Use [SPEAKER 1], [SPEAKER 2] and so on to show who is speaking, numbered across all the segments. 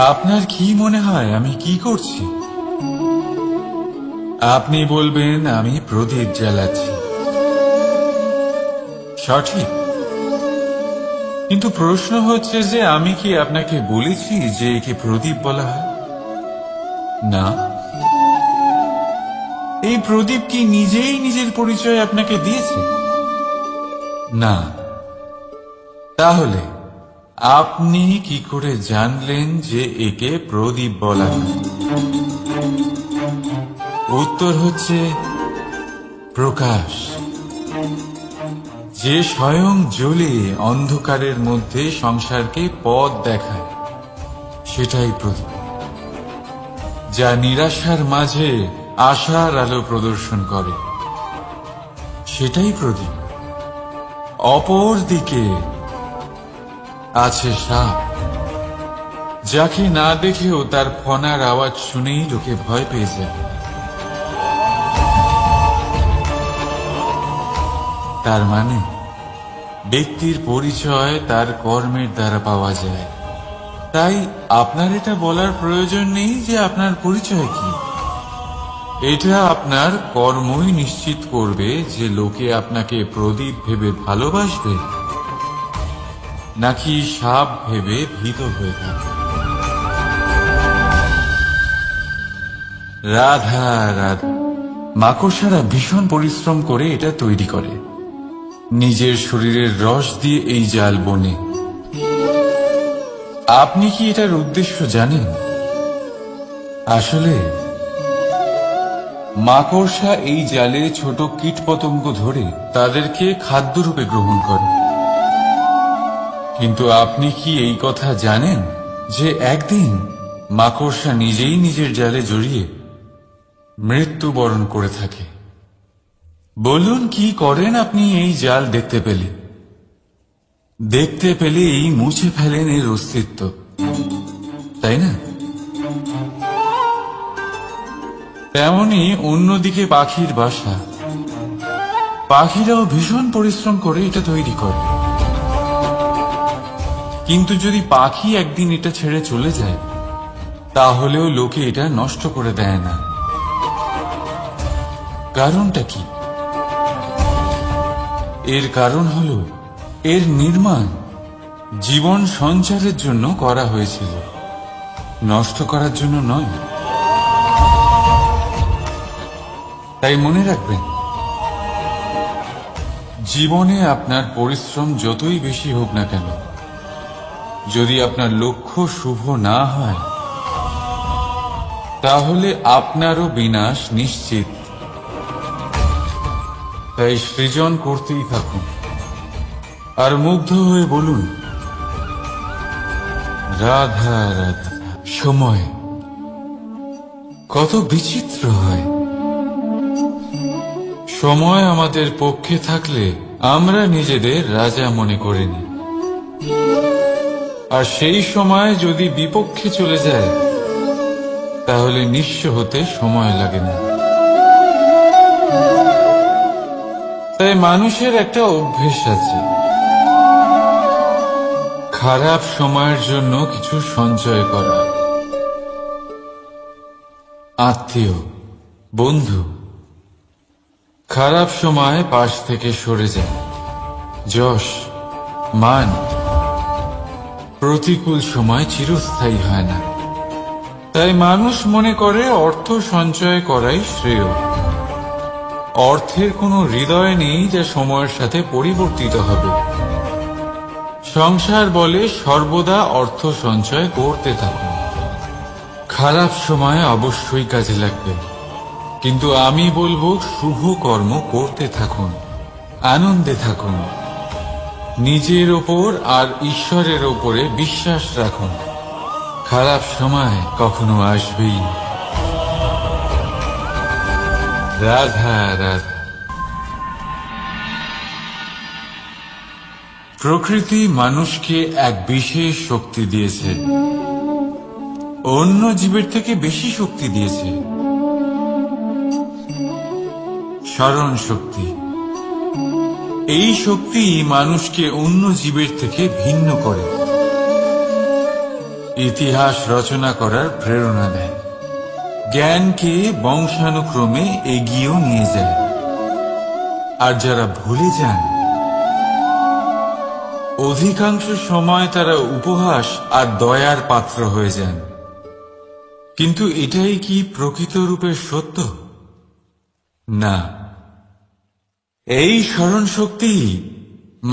[SPEAKER 1] আপনার কি মনে হয় আমি কি করছি? আপনি বলবেন আমি প্রদীপ জ্বালাচ্ছি। সঠিক, কিন্তু প্রশ্ন হচ্ছে যে আমি কি আপনাকে বলেছি যে একে প্রদীপ বলা হয়? না। এই প্রদীপ কি নিজেই নিজের পরিচয় আপনাকে দিয়েছে? না। তাহলে আপনি কি করে জানলেন যে একে প্রদীপ বলা হয়? উত্তর হচ্ছে প্রকাশ, যে স্বয়ং জ্বলে অন্ধকারের মধ্যে সংসারকে পথ দেখায়, সেটাই প্রদীপ। যা নিরাশার মাঝে আশার আলো প্রদর্শন করে, সেটাই প্রদীপ। অপর দিকে আছে সাপ, যাকে না দেখেও তার ফনার আওয়াজ শুনেই লোকে ভয় পেয়ে যায়। তার মানে ব্যক্তির পরিচয় তার কর্মের দ্বারা পাওয়া যায়। তাই আপনার এটা বলার প্রয়োজন নেই যে আপনার পরিচয় কি। এটা আপনার কর্মই নিশ্চিত করবে যে লোকে আপনাকে প্রদীপ ভেবে ভালোবাসবে নাকি সাপ ভেবে ভীত হয়ে থাকবে। রাধা রাধা। মাকড়সারা ভীষণ পরিশ্রম করে এটা তৈরি করে, নিজের শরীরের রস দিয়ে এই জাল বনে। আপনি কি এটার উদ্দেশ্য জানেন? আসলে মাকড়সা এই জালে ছোট কীটপতঙ্গ ধরে তাদেরকে খাদ্যরূপে গ্রহণ করে। কিন্তু আপনি কি এই কথা জানেন যে একদিন মাকড়সা নিজেই নিজের জালে জড়িয়ে মৃত্যুবরণ করে থাকে? বলুন, কি করেন আপনি এই জাল দেখতে পেলে? দেখতে পেলেই মুছে ফেলেন এর অস্তিত্ব, তাই না? তেমনি অন্যদিকে পাখির বাসা, পাখিরাও ভীষণ পরিশ্রম করে এটা তৈরি করে। কিন্তু যদি পাখি একদিন এটা ছেড়ে চলে যায়, তাহলেও লোকে এটা নষ্ট করে দেয় না। কারণটা কি? এর কারণ হলো এর নির্মাণ জীবন সঞ্চারের জন্য করা হয়েছিল, নষ্ট করার জন্য নয়। তাই মনে রাখবেন, জীবনে আপনার পরিশ্রম যতই বেশি হোক না কেন, যদি আপনার লক্ষ্য শুভ না হয়, তাহলে আপনারও বিনাশ নিশ্চিত। তাই সৃজন করতেই থাকুন আর মুগ্ধ হয়ে বলুন রাধা রাধা। সময় কত বিচিত্র হয়। সময় আমাদের পক্ষে থাকলে আমরা নিজেদের রাজা মনে করে নিই, আর সেই সময় যদি বিপক্ষে চলে যায়, তাহলে নিঃস্ব হতে সময় লাগে না। তাই মানুষের একটা অভ্যেস আছে, খারাপ সময়ের জন্য কিছু সঞ্চয় করা। আত্মীয়, বন্ধু খারাপ সময় পাশ থেকে সরে যায়। যশ, মান প্রতিকূল সময় চিরস্থায়ী হয় না। তাই মানুষ মনে করে অর্থ সঞ্চয় করাই শ্রেয়। অর্থের কোনো হৃদয় নেই যা সময়ের সাথে পরিবর্তিত হবে। সংসার বলে সর্বদা অর্থ সঞ্চয় করতে থাকুন। খারাপ সময় অবশ্যই কাজে লাগবে, কিন্তু আমি বলবো শুভ কর্ম করতে থাকুন, আনন্দে থাকুন, নিজের ওপর আর ঈশ্বরের ওপরে বিশ্বাস রাখুন। খারাপ সময় কখনো আসবেই না। রাধা রাধা। প্রকৃতি মানুষকে এক বিশেষ শক্তি দিয়েছে, অন্য জীবের থেকে বেশি শক্তি দিয়েছে। স্মরণ শক্তি। এই শক্তি মানুষকে অন্য জীবের থেকে ভিন্ন করে। ইতিহাস রচনা করার প্রেরণা দেয়, জ্ঞানকে বংশানুক্রমে এগিয়েও নিয়ে যায়। আর যারা ভুলে যান, অধিকাংশ সময় তারা উপহাস আর দয়ার পাত্র হয়ে যান। কিন্তু এটাই কি প্রকৃত রূপে সত্য? না। এই স্মরণ শক্তি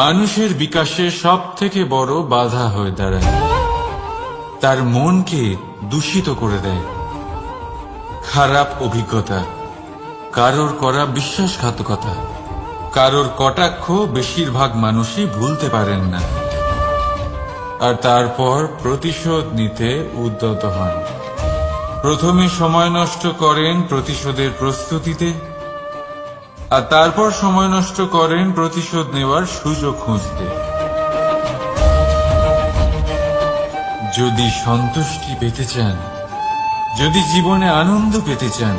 [SPEAKER 1] মানুষের বিকাশের সব থেকে বড় বাধা হয়ে দাঁড়ায়, তার মনকে দূষিত করে দেয়। খারাপ অভিজ্ঞতা, কারোর করা বিশ্বাসঘাতকতা, কারোর কটাক্ষ বেশিরভাগ মানুষই ভুলতে পারেন না, আর তারপর প্রতিশোধ নিতে উদ্যত হন। প্রথমে সময় নষ্ট করেন প্রতিশোধের প্রস্তুতিতে, আর তারপর সময় নষ্ট করেন প্রতিশোধ নেওয়ার সুযোগ খুঁজতে। যদি সন্তুষ্টি পেতে চান, যদি জীবনে আনন্দ পেতে চান,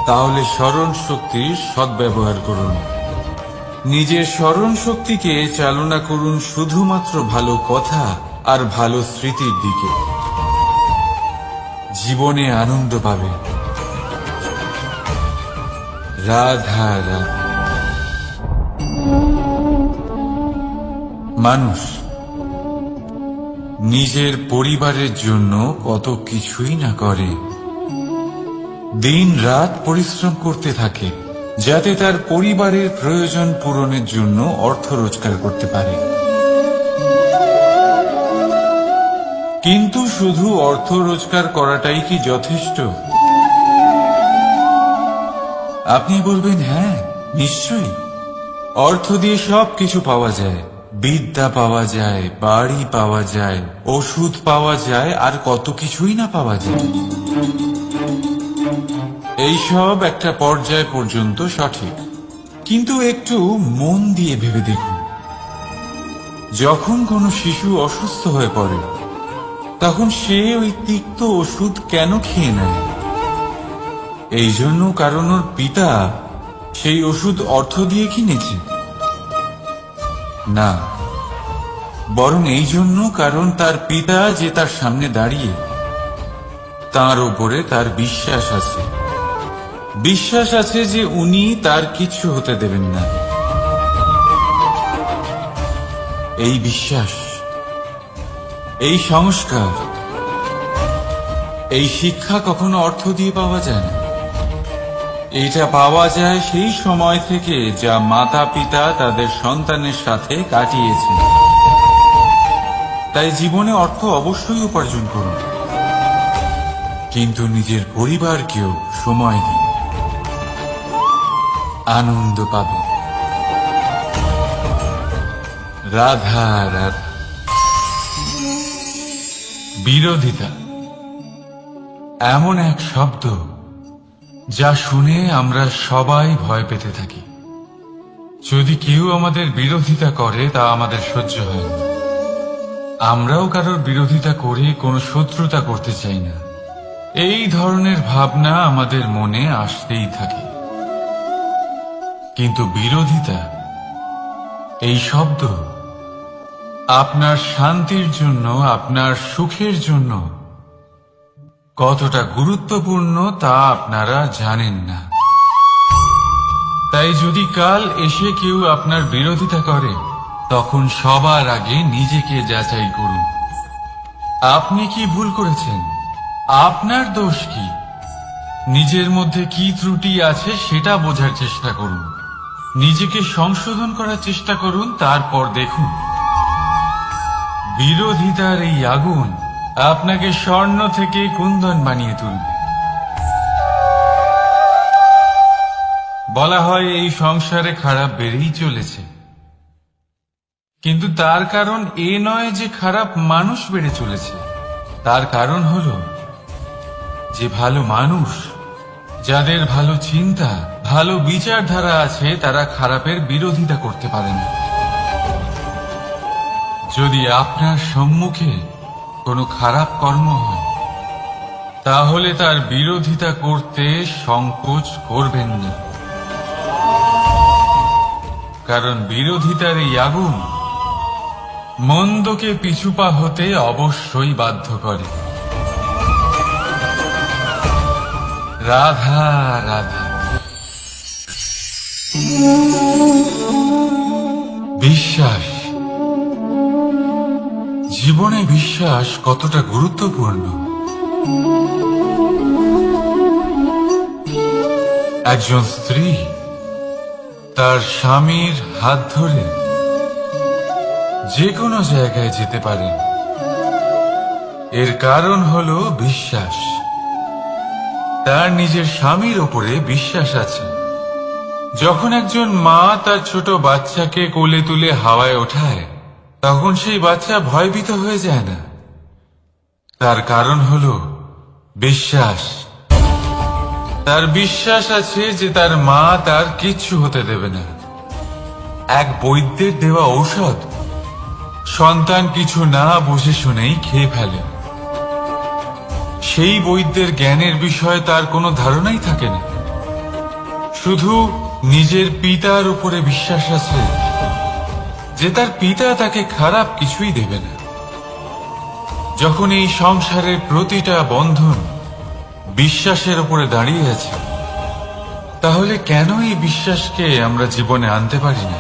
[SPEAKER 1] তাহলে স্মরণ শক্তির সদ্ব্যবহার করুন। নিজের স্মরণ শক্তিকে চালনা করুন শুধুমাত্র ভালো কথা আর ভালো স্মৃতির দিকে। জীবনে আনন্দ পাবেন। রাধা রাধা। মানুষ নিজের পরিবারের জন্য কত কিছুই না করে, দিন রাত পরিশ্রম করতে থাকে যাতে তার পরিবারের প্রয়োজন পূরণের জন্য অর্থ রোজগার করতে পারে। কিন্তু শুধু অর্থ রোজগার করাটাই কি যথেষ্ট? আপনি বলবেন, হ্যাঁ নিশ্চয়ই, অর্থ দিয়ে সবকিছু পাওয়া যায়, বিদ্যা পাওয়া যায়, বাড়ি পাওয়া যায়, ওষুধ পাওয়া যায়, আর কত কিছুই না পাওয়া যায়। এইসব একটা পর্যায় পর্যন্ত সঠিক, কিন্তু একটু মন দিয়ে ভেবে দেখুন, যখন কোনো শিশু অসুস্থ হয়ে পড়ে তখন সে ওই তিক্ত ওষুধ কেন খেয়ে নেয়? এই জন্য কারণ ওর পিতা সেই ওষুধ অর্থ দিয়ে কিনেছে? না, বরং এই জন্য কারণ তার পিতা যে তার সামনে দাঁড়িয়ে, তার উপরে তার বিশ্বাস আছে। বিশ্বাস আছে যে উনি তার কিছু হতে দেবেন না। এই বিশ্বাস, এই সংস্কার, এই শিক্ষা কখনো অর্থ দিয়ে পাওয়া যায় না। এটা পাওয়া যায় সেই সময় থেকে যা মাতা পিতা তাদের সন্তানের সাথে কাটিয়েছেন। তাই জীবনে অর্থ অবশ্যই উপার্জন করুন, কিন্তু নিজের পরিবারকেও সময় দিন, আনন্দ পাবেন। রাধা রাধা। বিরোধিতা এমন এক শব্দ যা শুনে আমরা সবাই ভয় পেতে থাকি। যদি কেউ আমাদের বিরোধিতা করে তা আমাদের সহ্য হয় না। আমরাও কারোর বিরোধিতা করে কোনো শত্রুতা করতে চাই না। এই ধরনের ভাবনা আমাদের মনে আসতেই থাকে। কিন্তু বিরোধিতা, এই শব্দ আপনার শান্তির জন্য, আপনার সুখের জন্য কতটা গুরুত্বপূর্ণ তা আপনারা জানেন না। তাই যদি কাল এসে কেউ আপনার বিরোধিতা করে, তখন সবার আগে নিজেকে যাচাই করুন। আপনি কি ভুল করেছেন? আপনার দোষ কি? নিজের মধ্যে কি ত্রুটি আছে সেটা বোঝার চেষ্টা করুন। নিজেকে সংশোধন করার চেষ্টা করুন, তারপর দেখুন বিরোধিতার এই আগুন আপনাকে স্বর্ণ থেকে কুন্দন বানিয়ে তুলবে। বলা হয় এই সংসারে খারাপ বেড়েই চলেছে, কিন্তু তার কারণ এ নয় যে খারাপ মানুষ বেড়ে চলেছে। তার কারণ হলো যে ভালো মানুষ, যাদের ভালো চিন্তা, ভালো বিচারধারা আছে, তারা খারাপের বিরোধিতা করতে পারে না। যদি আপনার সম্মুখে কোনো খারাপ কর্ম হয়, তাহলে তার বিরোধিতা করতে সংকোচ করবেন না, কারণ বিরোধিতার এই আগুন মন্দকে পিছুপা হতে অবশ্যই বাধ্য করে। রাধা রাধা। বিশ্বাস, জীবনে বিশ্বাস কতটা গুরুত্বপূর্ণ। একজন স্ত্রী তার স্বামীর হাত ধরে যে কোনো জায়গায় যেতে পারেন, এর কারণ হলো বিশ্বাস। তার নিজের স্বামীর ওপরে বিশ্বাস আছে। যখন একজন মা তার ছোট বাচ্চাকে কোলে তুলে হাওয়ায় ওঠায়, তখন সেই বাচ্চা ভয়ভীত হয়ে যায় না। তার কারণ হলো বিশ্বাস। তার বিশ্বাস আছে যে তার মা তার কিচ্ছু হতে দেবে না। এক বৈদ্যের দেওয়া ঔষধ সন্তান কিছু না বুঝে শুনেই খেয়ে ফেলে। সেই বৈদ্যের জ্ঞানের বিষয়ে তার কোনো ধারণাই থাকে না, শুধু নিজের পিতার উপরে বিশ্বাস আছে যে তার পিতা তাকে খারাপ কিছুই দেবে না। যখন এই সংসারের প্রতিটা বন্ধন বিশ্বাসের উপরে দাঁড়িয়ে আছে, তাহলে কেন এই বিশ্বাসকে আমরা জীবনে আনতে পারি না?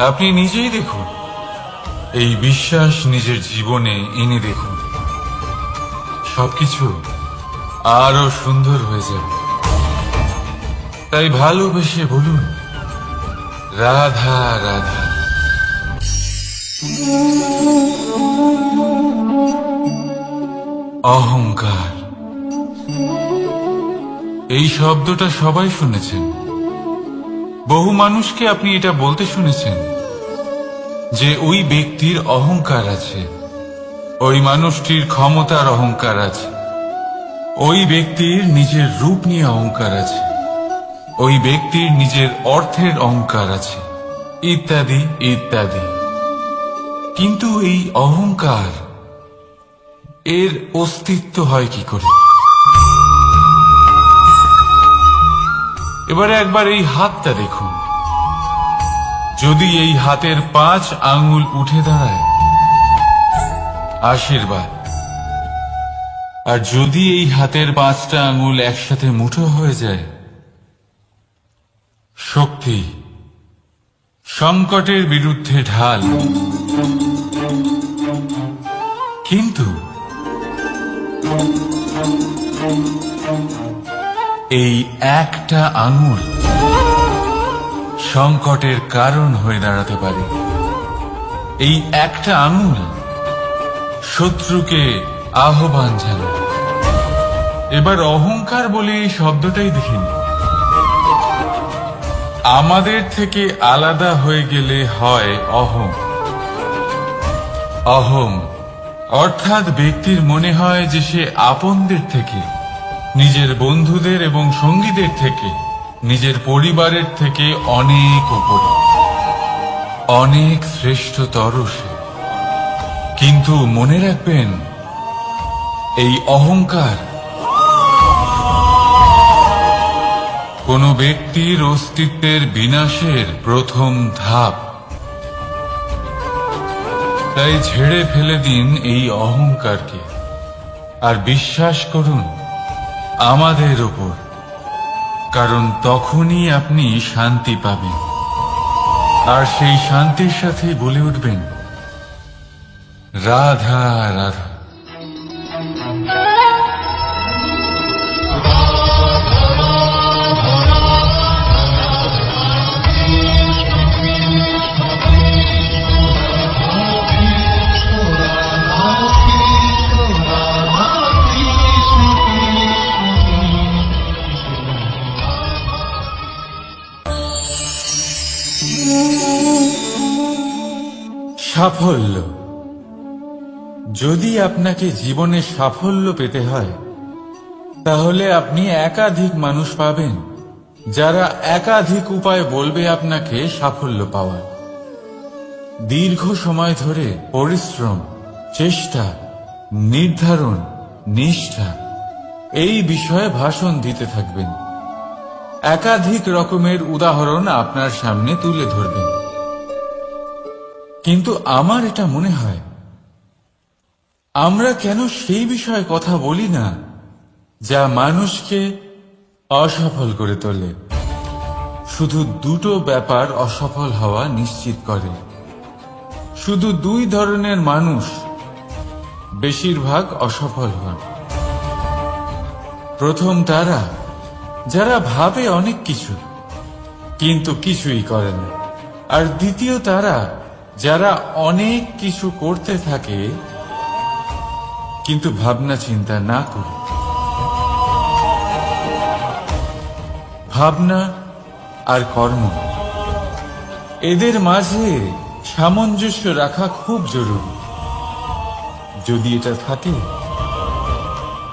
[SPEAKER 1] আপনি নিজেই দেখুন, এই বিশ্বাস নিজের জীবনে এনে দেখুন, সবকিছু আরো সুন্দর হয়ে যাবে। তাই ভালোবেসে বলুন, রাধা রাধা। অহংকার, এই শব্দটা সবাই শুনেছেন। বহু মানুষকে আপনি এটা বলতে শুনেছেন যে ওই ব্যক্তির অহংকার আছে, ওই মানুষটির ক্ষমতার অহংকার আছে, ওই ব্যক্তির নিজের রূপ নিয়ে অহংকার আছে, ওই ব্যক্তির নিজের অর্থের অহংকার আছে, ইত্যাদি ইত্যাদি। কিন্তু এই অহংকার, এর অস্তিত্ব হয় কি করে? এবারে একবার এই হাতটা দেখুন। যদি এই হাতের 5 আঙ্গুল উঠে দাঁড়ায়, আশীর্বাদ। আর যদি এই হাতের 5টা আঙ্গুল একসাথে মুঠো হয়ে যায়, শক্তি। সংকটের বিরুদ্ধে ঢাল। কিন্তু এই একটা আঙুল সংকটের কারণ হয়ে দাঁড়াতে পারে। এই একটা আঙুল শত্রুকে আহ্বান জানায়। এবার অহংকার বলে এই শব্দটাই দেখিন। আমাদের থেকে আলাদা হয়ে গেলে হয় অহং। অহং অর্থাৎ ব্যক্তির মনে হয় যে সে আপনদের থেকে, নিজের বন্ধুদের এবং সঙ্গীদের থেকে, নিজের পরিবারের থেকে অনেক উপরে, অনেক শ্রেষ্ঠতর সে। কিন্তু মনে রাখবেন, এই অহংকার কোন ব্যক্তির অস্তিত্বের বিনাশের প্রথম ধাপ। তাই ঝেড়ে ফেলে দিন এই অহংকারকে, আর বিশ্বাস করুন আমাদের উপর, কারণ তখনই আপনি শান্তি পাবেন। আর সেই শান্তির সাথে বলে উঠবেন, রাধা রাধা। সাফল্য। যদি আপনাকে জীবনে সাফল্য পেতে হয়, তাহলে আপনি একাধিক মানুষ পাবেন যারা একাধিক উপায় বলবে আপনাকে সাফল্য পাওয়ার। দীর্ঘ সময় ধরে পরিশ্রম, চেষ্টা, নির্ধারণ, নিষ্ঠা এই বিষয়ে ভাষণ দিতে থাকবেন। একাধিক রকমের উদাহরণ আপনার সামনে তুলে ধরবেন। কিন্তু আমার এটা মনে হয়, আমরা কেন সেই বিষয়ে কথা বলি না যা মানুষকে অসফল করে তোলে। শুধু দুটো ব্যাপার অসফল হওয়া নিশ্চিত করে। শুধু দুই ধরনের মানুষ বেশিরভাগ অসফল হন। প্রথম তারা যারা ভাবে অনেক কিছু কিন্তু কিছুই করে না, আর দ্বিতীয় তারা যারা অনেক কিছু করতে থাকে কিন্তু ভাবনা চিন্তা না করে। ভাবনা আর কর্ম, এদের মাঝে সামঞ্জস্য রাখা খুব জরুরি। যদি এটা থাকে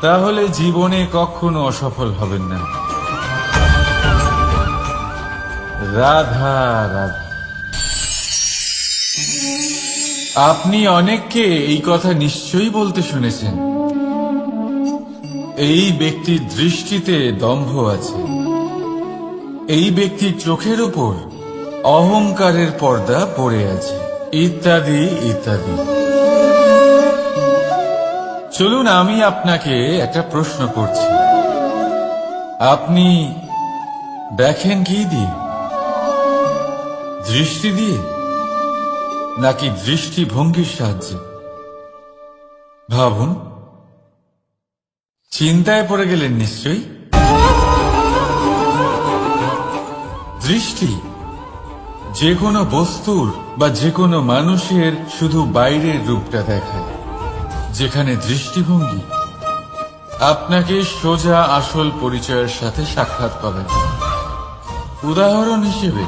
[SPEAKER 1] তাহলে জীবনে কখনো অসফল হবেন না। রাধা রাধা। আপনি অনেককে এই কথা নিশ্চয়ই বলতে শুনেছেন, এই ব্যক্তির দৃষ্টিতে দম্ভ আছে, এই ব্যক্তির চোখের উপর অহংকারের পর্দা পড়ে আছে, ইত্যাদি ইত্যাদি। চলুন আমি আপনাকে একটা প্রশ্ন করছি, আপনি দেখেন কি দিয়ে? দৃষ্টি দিয়ে নাকি দৃষ্টিভঙ্গির সাহায্যে? ভাবুন। চিন্তায় পড়ে গেলেন নিশ্চয়ই। দৃষ্টি যে কোনো বস্তুর বা যে কোনো মানুষের শুধু বাইরের রূপটা দেখায়, যেখানে দৃষ্টিভঙ্গি আপনাকে সোজা আসল পরিচয়ের সাথে সাক্ষাৎ করেন। উদাহরণ হিসেবে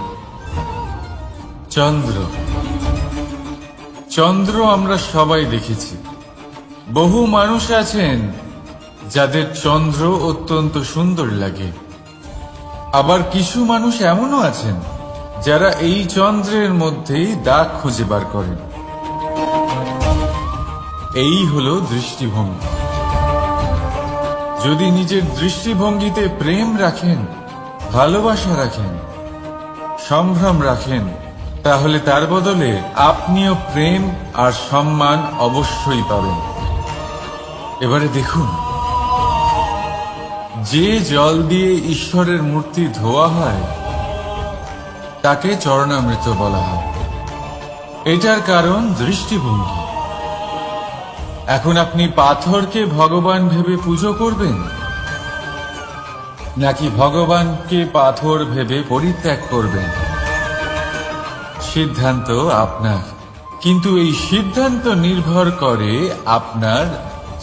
[SPEAKER 1] চন্দ্র। চন্দ্র আমরা সবাই দেখেছি। বহু মানুষ আছেন যাদের চন্দ্র অত্যন্ত সুন্দর লাগে, আবার কিছু মানুষ এমনও আছেন যারা এই চন্দ্রের মধ্যেই দাগ খুঁজে বার করেন। এই হলো দৃষ্টিভঙ্গি। যদি নিজের দৃষ্টিভঙ্গিতে প্রেম রাখেন, ভালোবাসা রাখেন, সম্ভ্রম রাখেন, তাহলে তার বদলে আপনিও প্রেম আর সম্মান অবশ্যই পাবেন। এবারে দেখুন, যে জল দিয়ে ঈশ্বরের মূর্তি ধোয়া হয় তাকে চরণামৃত বলা হয়। এটার কারণ দৃষ্টিভঙ্গি। এখন আপনি পাথরকে ভগবান ভেবে পুজো করবেন নাকি ভগবানকে পাথর ভেবে পরিত্যাগ করবেন? সিদ্ধান্ত আপনার, কিন্তু এই সিদ্ধান্ত নির্ভর করে আপনার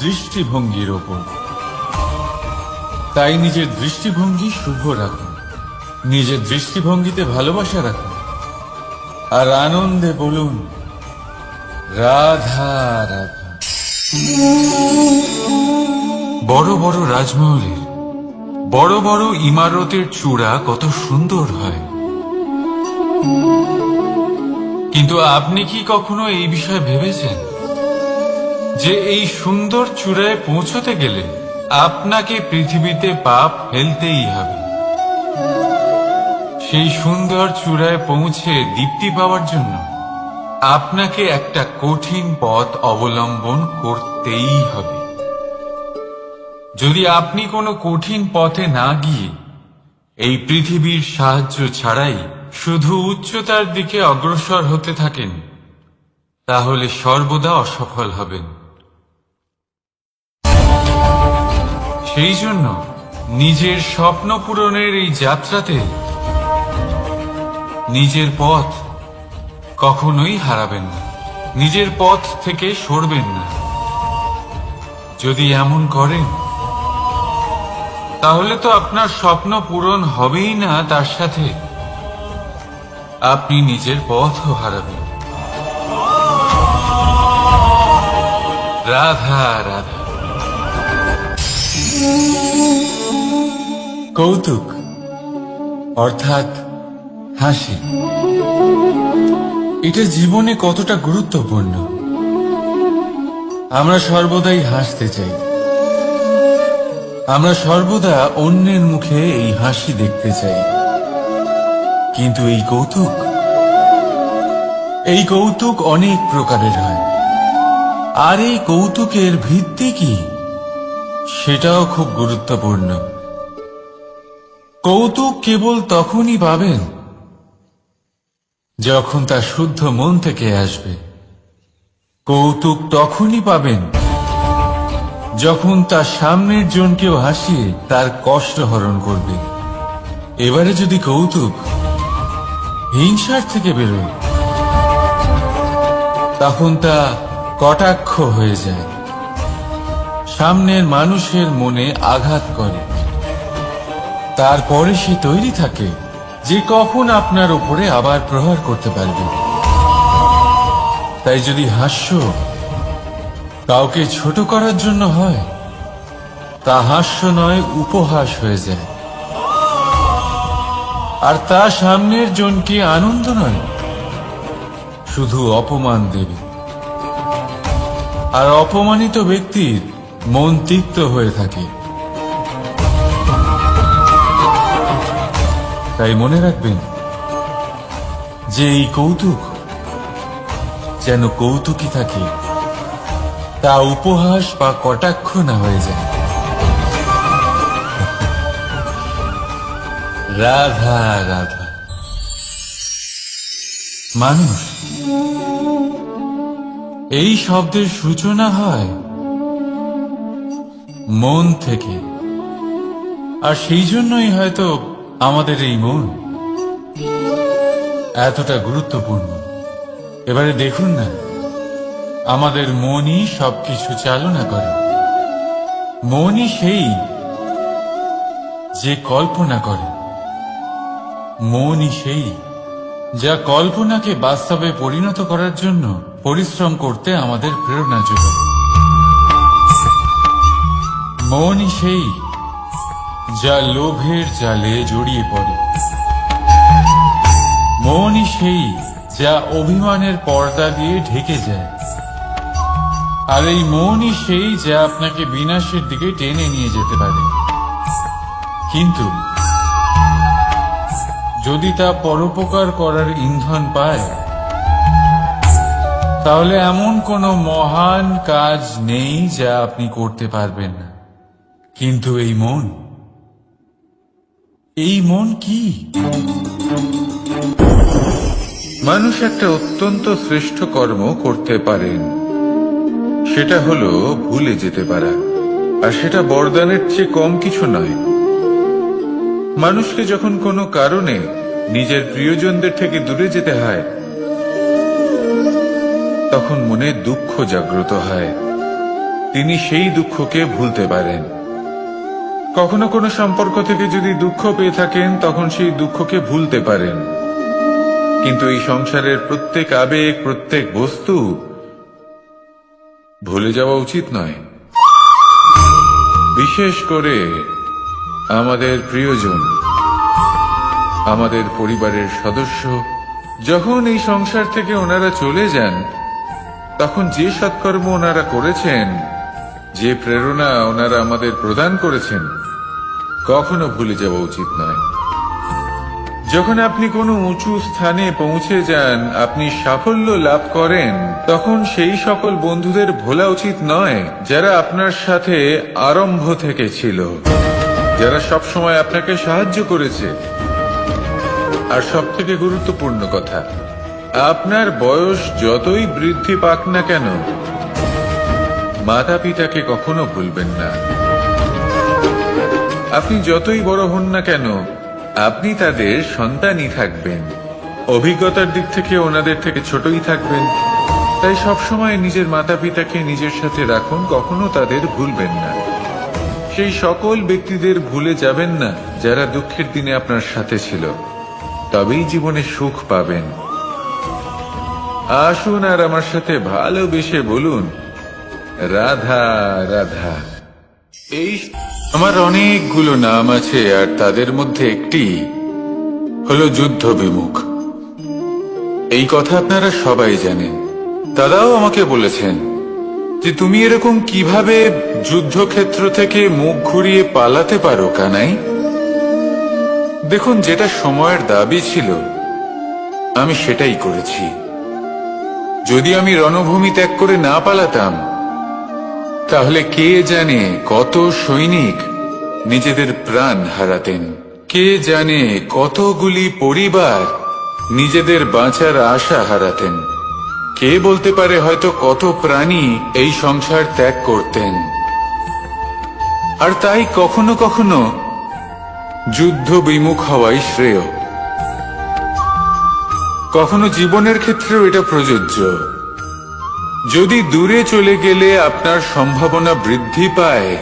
[SPEAKER 1] দৃষ্টিভঙ্গির ওপর। তাই নিজের দৃষ্টিভঙ্গি শুভ রাখুন, নিজের দৃষ্টিভঙ্গিতে ভালোবাসা রাখুন, আর আনন্দে বলুন রাধা রাধা। বড় বড় রাজমহলের বড় বড় ইমারতের চূড়া কত সুন্দর হয়, কিন্তু আপনি কি কখনো এই বিষয়ে ভেবেছেন যে এই সুন্দর চূড়ায় পৌঁছতে গেলে আপনাকে পৃথিবীতে পাপ ফেলতেই হবে? সেই সুন্দর চূড়ায় পৌঁছে দীপ্তি পাওয়ার জন্য আপনাকে একটা কঠিন পথ অবলম্বন করতেই হবে। যদি আপনি কোনো কঠিন পথে না গিয়ে এই পৃথিবীর সাহায্য ছাড়াই শুধু উচ্চতার দিকে অগ্রসর হতে থাকেন, তাহলে সর্বদা অসফল হবেন। সেই জন্য নিজের স্বপ্ন পূরণের এই যাত্রাতে নিজের পথ কখনোই হারাবেন না, নিজের পথ থেকে সরবেন না। যদি এমন করেন তাহলে তো আপনার স্বপ্ন পূরণ হবেই না, তার সাথে আপনি নিজের পথও হারাবেন। রাধা রাধা। কৌতুক অর্থাৎ হাসি, এটা জীবনে কতটা গুরুত্বপূর্ণ। আমরা সর্বদাই হাসতে চাই, আমরা সর্বদা অন্যের মুখে এই হাসি দেখতে চাই, কিন্তু এই কৌতুক এই কৌতুক অনেক প্রকারের হয়, আর এই কৌতুকের ভিত্তি কি সেটাও খুব গুরুত্বপূর্ণ। কৌতুক কেবল তখনই পাবেন যখন তা শুদ্ধ মন থেকে আসবে। কৌতুক তখনই পাবেন যখন তার সামনের জনকেও হাসিয়ে তার কষ্ট হরণ করবে। এবারে যদি কৌতুক হিংসার থেকে বেরোয়, তখন তা কটাক্ষ হয়ে যায়, সামনের মানুষের মনে আঘাত করে। তারপরে সে তৈরি থাকে যে কখন আপনার উপরে আবার প্রহার করতে পারবে। তাই যদি হাস্য কাউকে ছোট করার জন্য হয়, তা হাস্য নয়, উপহাস হয়ে যায়। আর তা সামনের জনকে আনন্দ নয়, শুধু অপমান দেবে। আর অপমানিত ব্যক্তির মন তিক্ত হয়ে থাকে। তাই মনে রাখবেন যে এই কৌতুক যেন কৌতুকই থাকে, তা উপহাস বা কটাক্ষ না হয়ে যায়। রাধা রাধা। মানুষ এই শব্দের সূচনা হয় মন থেকে, আর সেই জন্যই হয়তো আমাদের এই মন এতটা গুরুত্বপূর্ণ। এবারে দেখুন না, আমাদের মনই সবকিছু চালনা করে। মনই সেই যে কল্পনা করে, মনই সেই যা কল্পনাকে বাস্তবে পরিণত করার জন্য পরিশ্রম করতে আমাদের প্রেরণা যোগায়। মনই সেই যা লোভের জালে জড়িয়ে পড়ে। মনই সেই যা অভিমানের পর্দা দিয়ে ঢেকে যায়। আর এই মনই সেই যা আপনাকে বিনাশের দিকে টেনে নিয়ে যেতে পারে। কিন্তু যদি তা পরোপকার করার ইন্ধন পায়, তাহলে এমন কোনো মহান কাজ নেই যা আপনি করতে পারবেন না। কিন্তু এই মন কি? মানুষ একটা অত্যন্ত শ্রেষ্ঠ কর্ম করতে পারেন, সেটা হলো ভুলে যেতে পারা। আর সেটা বরদানের চেয়ে কম কিছু নয়। মানুষকে যখন কোনো কারণে নিজের প্রিয়জনদের থেকে দূরে যেতে হয়, তখন মনে দুঃখ জাগ্রত হয়। তিনি সেই দুঃখকে ভুলতে পারেন। কখনো কোনো সম্পর্ক থেকে যদি দুঃখ পেয়ে থাকেন, তখন সেই দুঃখকে ভুলতে পারেন। কিন্তু এই সংসারের প্রত্যেক আবেগ, প্রত্যেক বস্তু ভুলে যাওয়া উচিত নয়। বিশেষ করে আমাদের প্রিয়জন, আমাদের পরিবারের সদস্য। যখন এই সংসার থেকে ওনারা চলে যান, তখন যে সৎকর্ম ওনারা করেছেন, যে প্রেরণা ওনারা আমাদের প্রদান করেছেন, কখনো ভুলে যাওয়া উচিত নয়। যখন আপনি কোনো উঁচু স্থানে পৌঁছে যান, আপনি সাফল্য লাভ করেন, তখন সেই সকল বন্ধুদের ভোলা উচিত নয় যারা আপনার সাথে আরম্ভ থেকে ছিল, যারা সব সময় আপনাকে সাহায্য করেছে। আর সবথেকে গুরুত্বপূর্ণ কথা, আপনার বয়স যতই বৃদ্ধি পাক না কেন, মাতা পিতাকে কখনো ভুলবেন না। আপনি যতই বড় হন না কেন, আপনি তাদের সন্তানই থাকবেন। অভিজ্ঞতার দিক থেকে ওনাদের থেকে ছোটই থাকবেন। তাই সবসময় নিজের মাতা পিতাকে নিজের সাথে রাখুন, কখনো তাদের ভুলবেন না। সেই সকল ব্যক্তিদের ভুলে যাবেন না যারা দুঃখের দিনে আপনার সাথে ছিল, তবেই জীবনে সুখ পাবেন। আসুন আর আমার সাথে ভালোবেসে বলুন, রাধা রাধা। এই আমার অনেকগুলো নাম আছে, আর তাদের মধ্যে একটি হলো যুদ্ধ বিমুখ। এই কথা আপনারা সবাই জানেন। দাদাও আমাকে বলেছেন যে তুমি এরকম কিভাবে যুদ্ধক্ষেত্র থেকে মুখ ঘুরিয়ে পালাতে পারো কানাই। দেখুন, যেটা সময়ের দাবি ছিল আমি সেটাই করেছি। যদি আমি রণভূমি ত্যাগ করে না পালাতাম, তাহলে কে জানে কত সৈনিক নিজেদের প্রাণ হারাতেন, কে জানে কতগুলি পরিবার নিজেদের বাঁচার আশা হারাতেন, কে বলতে পারে হয়তো কত প্রাণী এই সংসার ত্যাগ করতেন। আর তাই কখনো কখনো যুদ্ধ বিমুখ হওয়াই শ্রেয়। কখনো জীবনের ক্ষেত্রেও এটা প্রযোজ্য। যদি দূরে চলে গেলে আপনার সম্ভাবনা বৃদ্ধি পায়,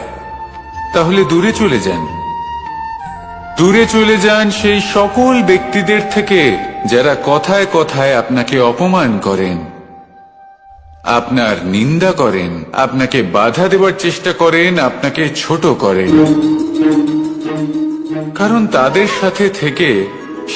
[SPEAKER 1] তাহলে দূরে চলে যান। দূরে চলে যান সেই সকল ব্যক্তিদের থেকে যারা কথায় কথায় আপনাকে অপমান করেন, আপনার নিন্দা করেন, আপনাকে বাধা দেওয়ার চেষ্টা করেন, আপনাকে ছোট করেন। কারণ তাদের সাথে থেকে,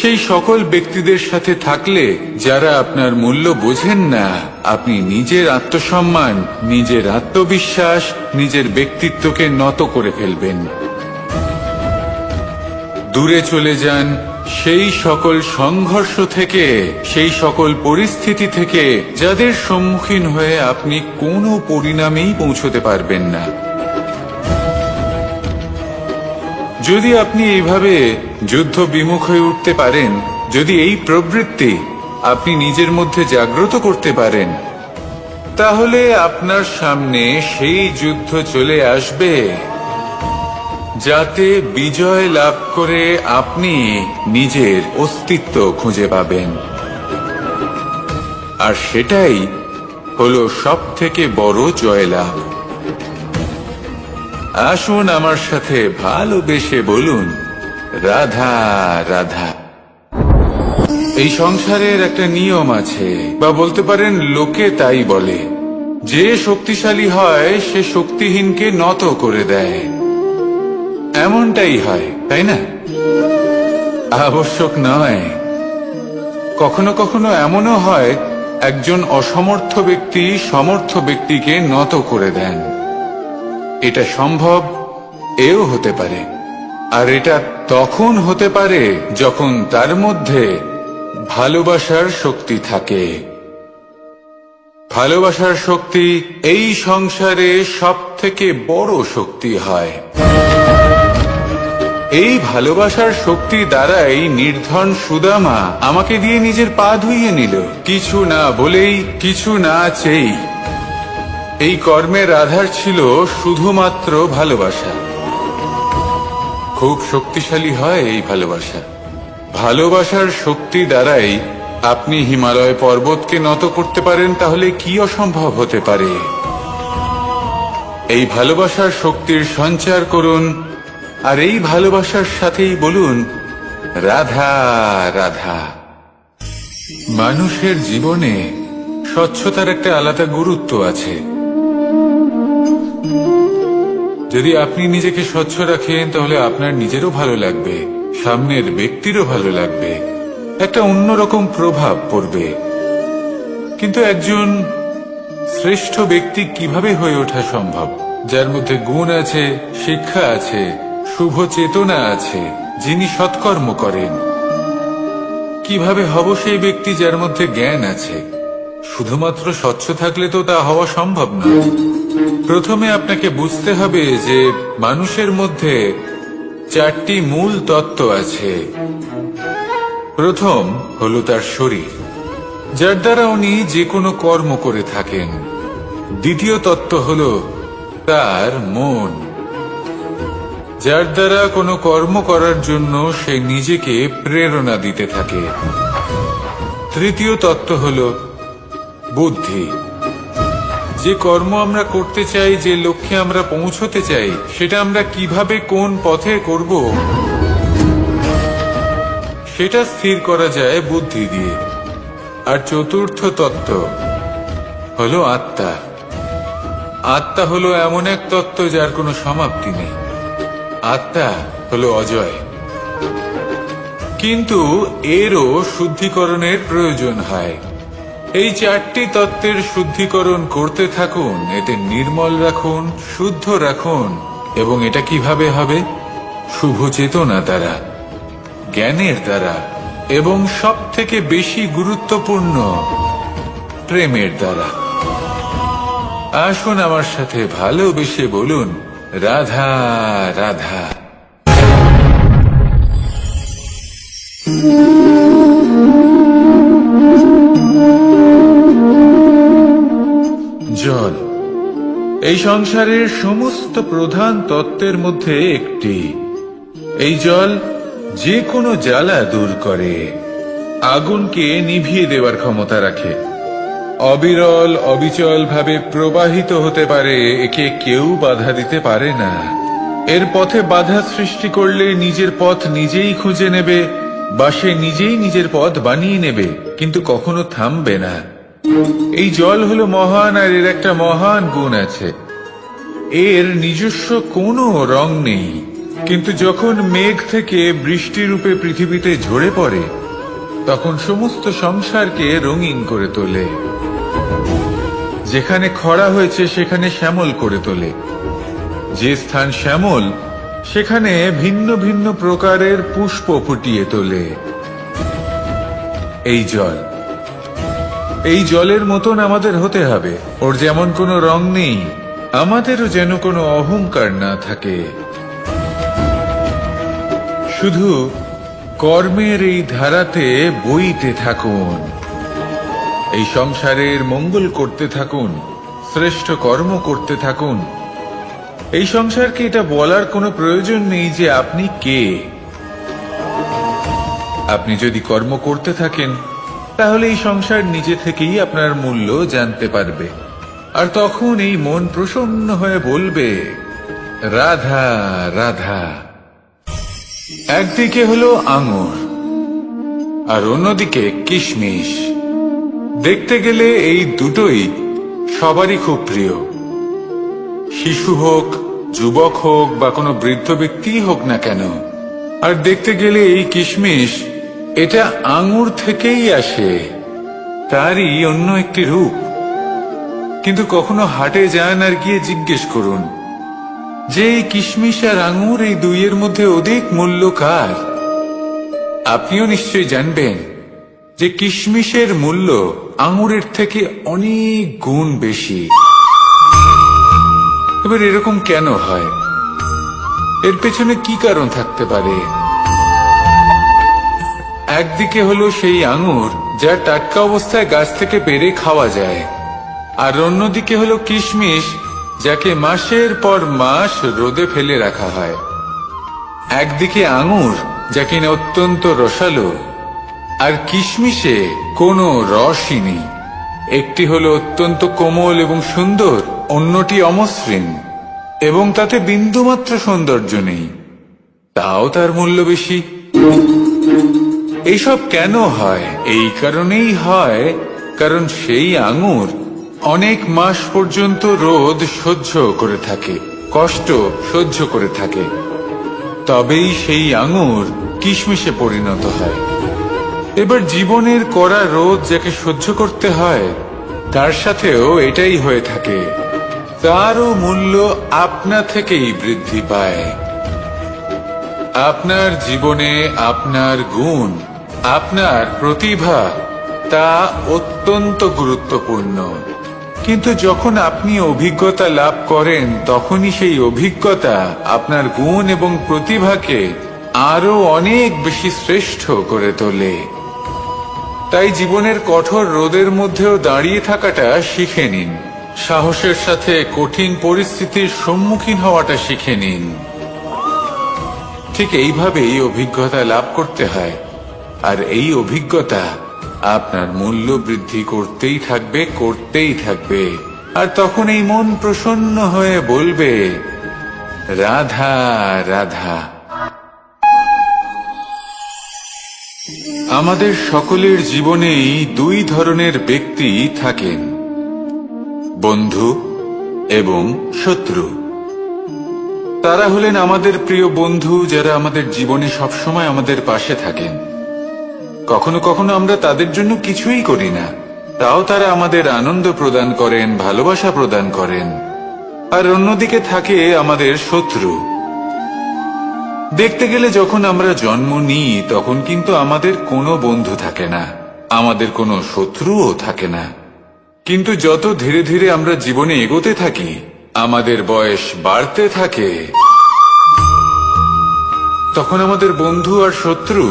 [SPEAKER 1] সেই সকল ব্যক্তিদের সাথে থাকলে যারা আপনার মূল্য বোঝেন না, আপনি নিজের আত্মসম্মান, নিজের আত্মবিশ্বাস, নিজের ব্যক্তিত্বকে নত করে ফেলবেন। দূরে চলে যান সেই সকল সংঘর্ষ থেকে, সেই সকল পরিস্থিতি থেকে যাদের সম্মুখীন হয়ে আপনি কোনো পরিণামেই পৌঁছতে পারবেন না। যদি আপনি এইভাবে যুদ্ধ বিমুখ হয়ে উঠতে পারেন, যদি এই প্রবৃত্তি আপনি নিজের মধ্যে জাগ্রত করতে পারেন, তাহলে আপনার সামনে সেই যুদ্ধ চলে আসবে যাতে বিজয় লাভ করে আপনি নিজের অস্তিত্ব খুঁজে পাবেন। আর সেটাই হলো সবথেকে বড় জয়লাভ। আসুন আমার সাথে ভালোবেসে বলুন, রাধা রাধা। এই সংসারের একটা নিয়ম আছে, বা বলতে পারেন লোকে তাই বলে, যে শক্তিশালী হয় সে শক্তিহীনকে নত করে দেয়। এমনটাই হয়, তাই না? আবশ্যক নয়। কখনো কখনো এমনও হয় একজন অসমর্থ ব্যক্তি সমর্থ ব্যক্তিকে নত করে দেন। এটা সম্ভব, এও হতে পারে। আর এটা তখন হতে পারে যখন তার মধ্যে ভালোবাসার শক্তি থাকে। ভালোবাসার শক্তি এই সংসারে সবথেকে বড় শক্তি হয়। এই ভালোবাসার শক্তি দ্বারাই নির্ধন সুদামা আমাকে দিয়ে নিজের পা ধুইয়ে নিল, কিছু না বলেই, কিছু না চেয়েই। এই কর্মের আধার ছিল শুধুমাত্র ভালোবাসা। খুব শক্তিশালী হয় এই ভালোবাসা। ভালোবাসার শক্তি দ্বারাই আপনি হিমালয় পর্বতকে নত করতে পারেন, তাহলে কি অসম্ভব হতে পারে? এই ভালোবাসার শক্তির সঞ্চার করুন, আর এই ভালোবাসার সাথেই বলুন, রাধা রাধা। মানুষের জীবনে স্বচ্ছতার একটা আলাদা গুরুত্ব আছে। যদি আপনি নিজেকে স্বচ্ছ রাখেন, তাহলে আপনার নিজেরও ভালো লাগবে, সামনের ব্যক্তিরও ভালো লাগবে, একটা অন্যরকম প্রভাব পড়বে। কিন্তু একজন শ্রেষ্ঠ ব্যক্তি কিভাবে হয়ে ওঠা সম্ভব? যার মধ্যে গুণ আছে, শিক্ষা আছে, শুভ চেতনা আছে, যিনি সৎকর্ম করেন। কিভাবে হব সেই ব্যক্তি যার মধ্যে জ্ঞান আছে? শুধুমাত্র স্বচ্ছ থাকলে তো তা হওয়া সম্ভব নয়। প্রথমে আপনাকে বুঝতে হবে যে মানুষের মধ্যে চারটি মূল তত্ত্ব আছে। প্রথম হলো তার শরীর, যার দ্বারা উনি যে কোনো কর্ম করে থাকেন। দ্বিতীয় তত্ত্ব হলো তার মন, যার দ্বারা কোনো কর্ম করার জন্য সে নিজেকে প্রেরণা দিতে থাকে। তৃতীয় তত্ত্ব হলো বুদ্ধি, যে কর্ম আমরা করতে চাই, যে লক্ষ্যে আমরা পৌঁছতে চাই, সেটা আমরা কিভাবে কোন পথে করব সেটা স্থির করা যায় বুদ্ধি দিয়ে। আর চতুর্থ তত্ত্ব হলো আত্মা। আত্মা হলো এমন এক তত্ত্ব যার কোনো সমাপ্তি নেই। আত্মা হলো অজয়। কিন্তু এরও শুদ্ধিকরণের প্রয়োজন হয়। এই চারটি তত্ত্বের শুদ্ধিকরণ করতে থাকুন, এতে নির্মল রাখুন, শুদ্ধ রাখুন। এবং এটা কিভাবে হবে? শুভ চেতনা দ্বারা, জ্ঞানের দ্বারা, এবং সব থেকে বেশি গুরুত্বপূর্ণ প্রেমের দ্বারা। আসুন আমার সাথে ভালোবেসে বলুন, রাধা রাধা। জল এই সংসারের সমস্ত প্রধান তত্ত্বের মধ্যে একটি। এই জল যে কোনো জ্বালা দূর করে, আগুনকে নিভিয়ে দেওয়ার ক্ষমতা রাখে, অবিরল অবিচল ভাবে প্রবাহিত হতে পারে, একে কেউ বাধা দিতে পারে না। এর পথে বাধা সৃষ্টি করলে নিজের পথ নিজেই খুঁজে নেবে, বা সে নিজেই নিজের পথ বানিয়ে নেবে, কিন্তু কখনো থামবে না। এই জল হলো মহান, আর এর একটা মহান গুণ আছে, এর নিজস্ব কোনো রং নেই, কিন্তু যখন মেঘ থেকে বৃষ্টি রূপে পৃথিবীতে ঝরে পড়ে তখন সমস্ত সংসারকে রঙিন করে তোলে। যেখানে খরা হয়েছে সেখানে শ্যামল করে তোলে, যে স্থান শ্যামল সেখানে ভিন্ন ভিন্ন প্রকারের পুষ্প ফুটিয়ে তোলে। এই জলের মতন আমাদের হতে হবে। ওর যেমন কোনো রং নেই, আমাদেরও যেন কোনো অহংকার না থাকে। শুধু কর্মের এই ধারাতে বইতে থাকুন, এই সংসারের মঙ্গল করতে থাকুন, শ্রেষ্ঠ কর্ম করতে থাকুন। এই সংসারকে এটা বলার কোনো প্রয়োজন নেই যে আপনি কে। আপনি যদি কর্ম করতে থাকেন তাহলে এই সংসার নিজে থেকেই আপনার মূল্য জানতে পারবে, আর তখন এই মন প্রসন্ন হয়ে বলবে, রাধা রাধা। একদিকে হলো আঙুর আর অন্যদিকে কিশমিশ। দেখতে গেলে এই দুটোই সবারই খুব প্রিয়। শিশু হোক, যুবক হোক, বা কোনো বৃদ্ধ ব্যক্তি হোক না কেন, আর দেখতে গেলে এই কিশমিশ এটা আঙুর থেকেই আসে, তারই অন্য একটি রূপ। কিন্তু কখনো হাটে যান আর গিয়ে জিজ্ঞেস করুন যে এই কিশমিশ আর আঙুর এই দুইয়ের মধ্যে অধিক মূল্য কার? আপনিও নিশ্চয়ই জানবেন যে কিশমিশের মূল্য আঙুরের থেকে অনেক গুণ বেশি। এবার এরকম কেন হয়? এর পেছনে কি কারণ থাকতে পারে? একদিকে হলো সেই আঙুর যা টাটকা অবস্থায় গাছ থেকে পেড়ে খাওয়া যায়, আর অন্যদিকে হলো কিশমিশ যাকে মাসের পর মাস রোদে ফেলে রাখা হয়। একদিকে আঙুর যা কিনা অত্যন্ত রসালো, আর কিশমিশে কোনো রসই নেই। একটি হলো অত্যন্ত কোমল এবং সুন্দর, অন্যটি অমসৃণ এবং তাতে বিন্দুমাত্র সৌন্দর্য নেই, তাও তার মূল্য বেশি। এইসব কেন হয়? এই কারণেই হয় কারণ সেই আঙুর অনেক মাস পর্যন্ত রোদ সহ্য করে থাকে, কষ্ট সহ্য করে থাকে, তবেই সেই আঙুর কিশমিশে পরিণত হয়। এবার জীবনের কড়া রোদ যাকে সহ্য করতে হয় তার সাথেও এটাই হয়ে থাকে, তারও মূল্য আপনা থেকেই বৃদ্ধি পায়। আপনার জীবনে আপনার গুণ, আপনার প্রতিভা, তা অত্যন্ত গুরুত্বপূর্ণ। কিন্তু যখন আপনি অভিজ্ঞতা লাভ করেন তখনই সেই অভিজ্ঞতা আপনার গুণ এবং প্রতিভাকে আরো অনেক বেশি শ্রেষ্ঠ করে তোলে। তাই জীবনের কঠোর রোদের মধ্যেও দাঁড়িয়ে থাকাটা শিখে নিন, সাহসের সাথে কঠিন পরিস্থিতির সম্মুখীন হওয়াটা শিখে নিন। ঠিক এইভাবেই অভিজ্ঞতা লাভ করতে হয়, আর এই অভিজ্ঞতা আপনার মূল্য বৃদ্ধি করতেই থাকবে, করতেই থাকবে। আর তখন এই মন প্রসন্ন হয়ে বলবে, রাধা রাধা। আমাদের সকলের জীবনেই দুই ধরনের ব্যক্তি থাকেন, বন্ধু এবং শত্রু। তারা হলেন আমাদের প্রিয় বন্ধু, যারা আমাদের জীবনে সবসময় আমাদের পাশে থাকেন। কখনো কখনো আমরা তাদের জন্য কিছুই করি না, তাও তারা আমাদের আনন্দ প্রদান করেন, ভালোবাসা প্রদান করেন। আর অন্যদিকে থাকে আমাদের শত্রু। দেখতে গেলে যখন আমরা জন্ম নিই তখন কিন্তু আমাদের কোনো বন্ধু থাকে না, আমাদের কোনো শত্রুও থাকে না। কিন্তু যত ধীরে ধীরে আমরা জীবনে এগোতে থাকি, আমাদের বয়স বাড়তে থাকে, তখন আমাদের বন্ধু আর শত্রু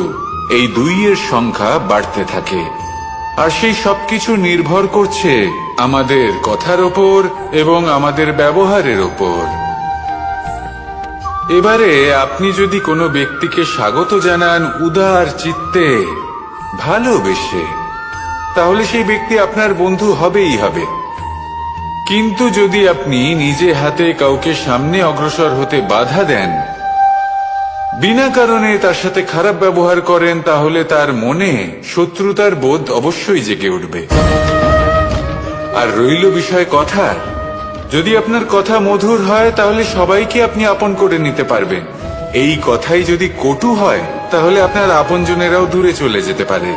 [SPEAKER 1] এই দুইয়ের সংখ্যা বাড়তে থাকে। আর সেই সবকিছু নির্ভর করছে আমাদের কথার ওপর এবং আমাদের ব্যবহারের ওপর। এবারে আপনি যদি কোনো ব্যক্তিকে স্বাগত জানান উদার চিত্তে, ভালোবেসে, তাহলে সেই ব্যক্তি আপনার বন্ধু হবেই হবে। কিন্তু যদি আপনি নিজে হাতে কাউকে সামনে অগ্রসর হতে বাধা দেন, বিনা কারণে তার সাথে খারাপ ব্যবহার করেন, তাহলে তার মনে শত্রুতার বোধ অবশ্যই জেগে উঠবে। আর রইল বিষয় কথা, যদি আপনার কথা মধুর হয় তাহলে সবাইকে আপনি আপন করে নিতে পারবেন। এই কথাই যদি কটু হয় তাহলে আপনার আপনজনেরাও দূরে চলে যেতে পারে।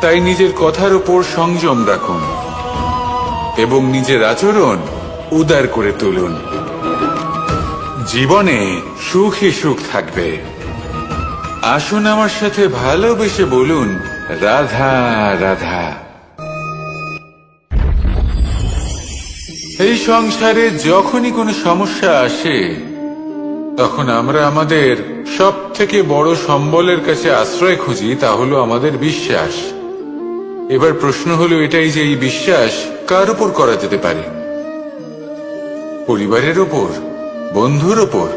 [SPEAKER 1] তাই নিজের কথার উপর সংযম রাখুন এবং নিজের আচরণ উদার করে তুলুন। জীবনে সুখই সুখ থাকবে। আসুন আমার সাথে ভালোবেসে বলুন, রাধা রাধা। এই সংসারে যখনই কোনো সমস্যা আসে, তখন আমরা আমাদের সব থেকে বড় সম্বলের কাছে আশ্রয় খুঁজি, তা হলো আমাদের বিশ্বাস। এবার প্রশ্ন হলো এটাই যে এই বিশ্বাস কার উপর করা যেতে পারে? পরিবারের ওপর, বন্ধুর ওপর,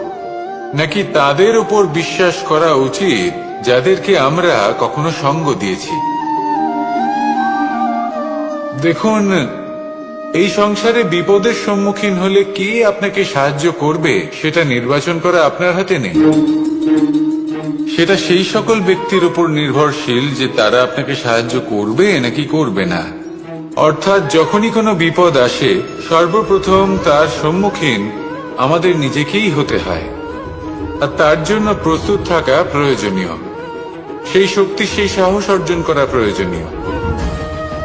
[SPEAKER 1] নাকি তাদের উপর বিশ্বাস করা উচিত যাদেরকে আমরা কখনো সঙ্গ দিয়েছি? দেখুন, এই সংসারে বিপদের সম্মুখীন হলে কে আপনাকে সাহায্য করবে সেটা নির্বাচন করা আপনার হাতে নেই। সেটা সেই সকল ব্যক্তির উপর নির্ভরশীল যে তারা আপনাকে সাহায্য করবে নাকি করবে না। অর্থাৎ যখনই কোনো বিপদ আসে, সর্বপ্রথম তার সম্মুখীন আমাদের নিজেকেই হতে হয়। আর তার জন্য প্রস্তুত থাকা প্রয়োজনীয়, সেই শক্তি, সেই সাহস অর্জন করা প্রয়োজনীয়।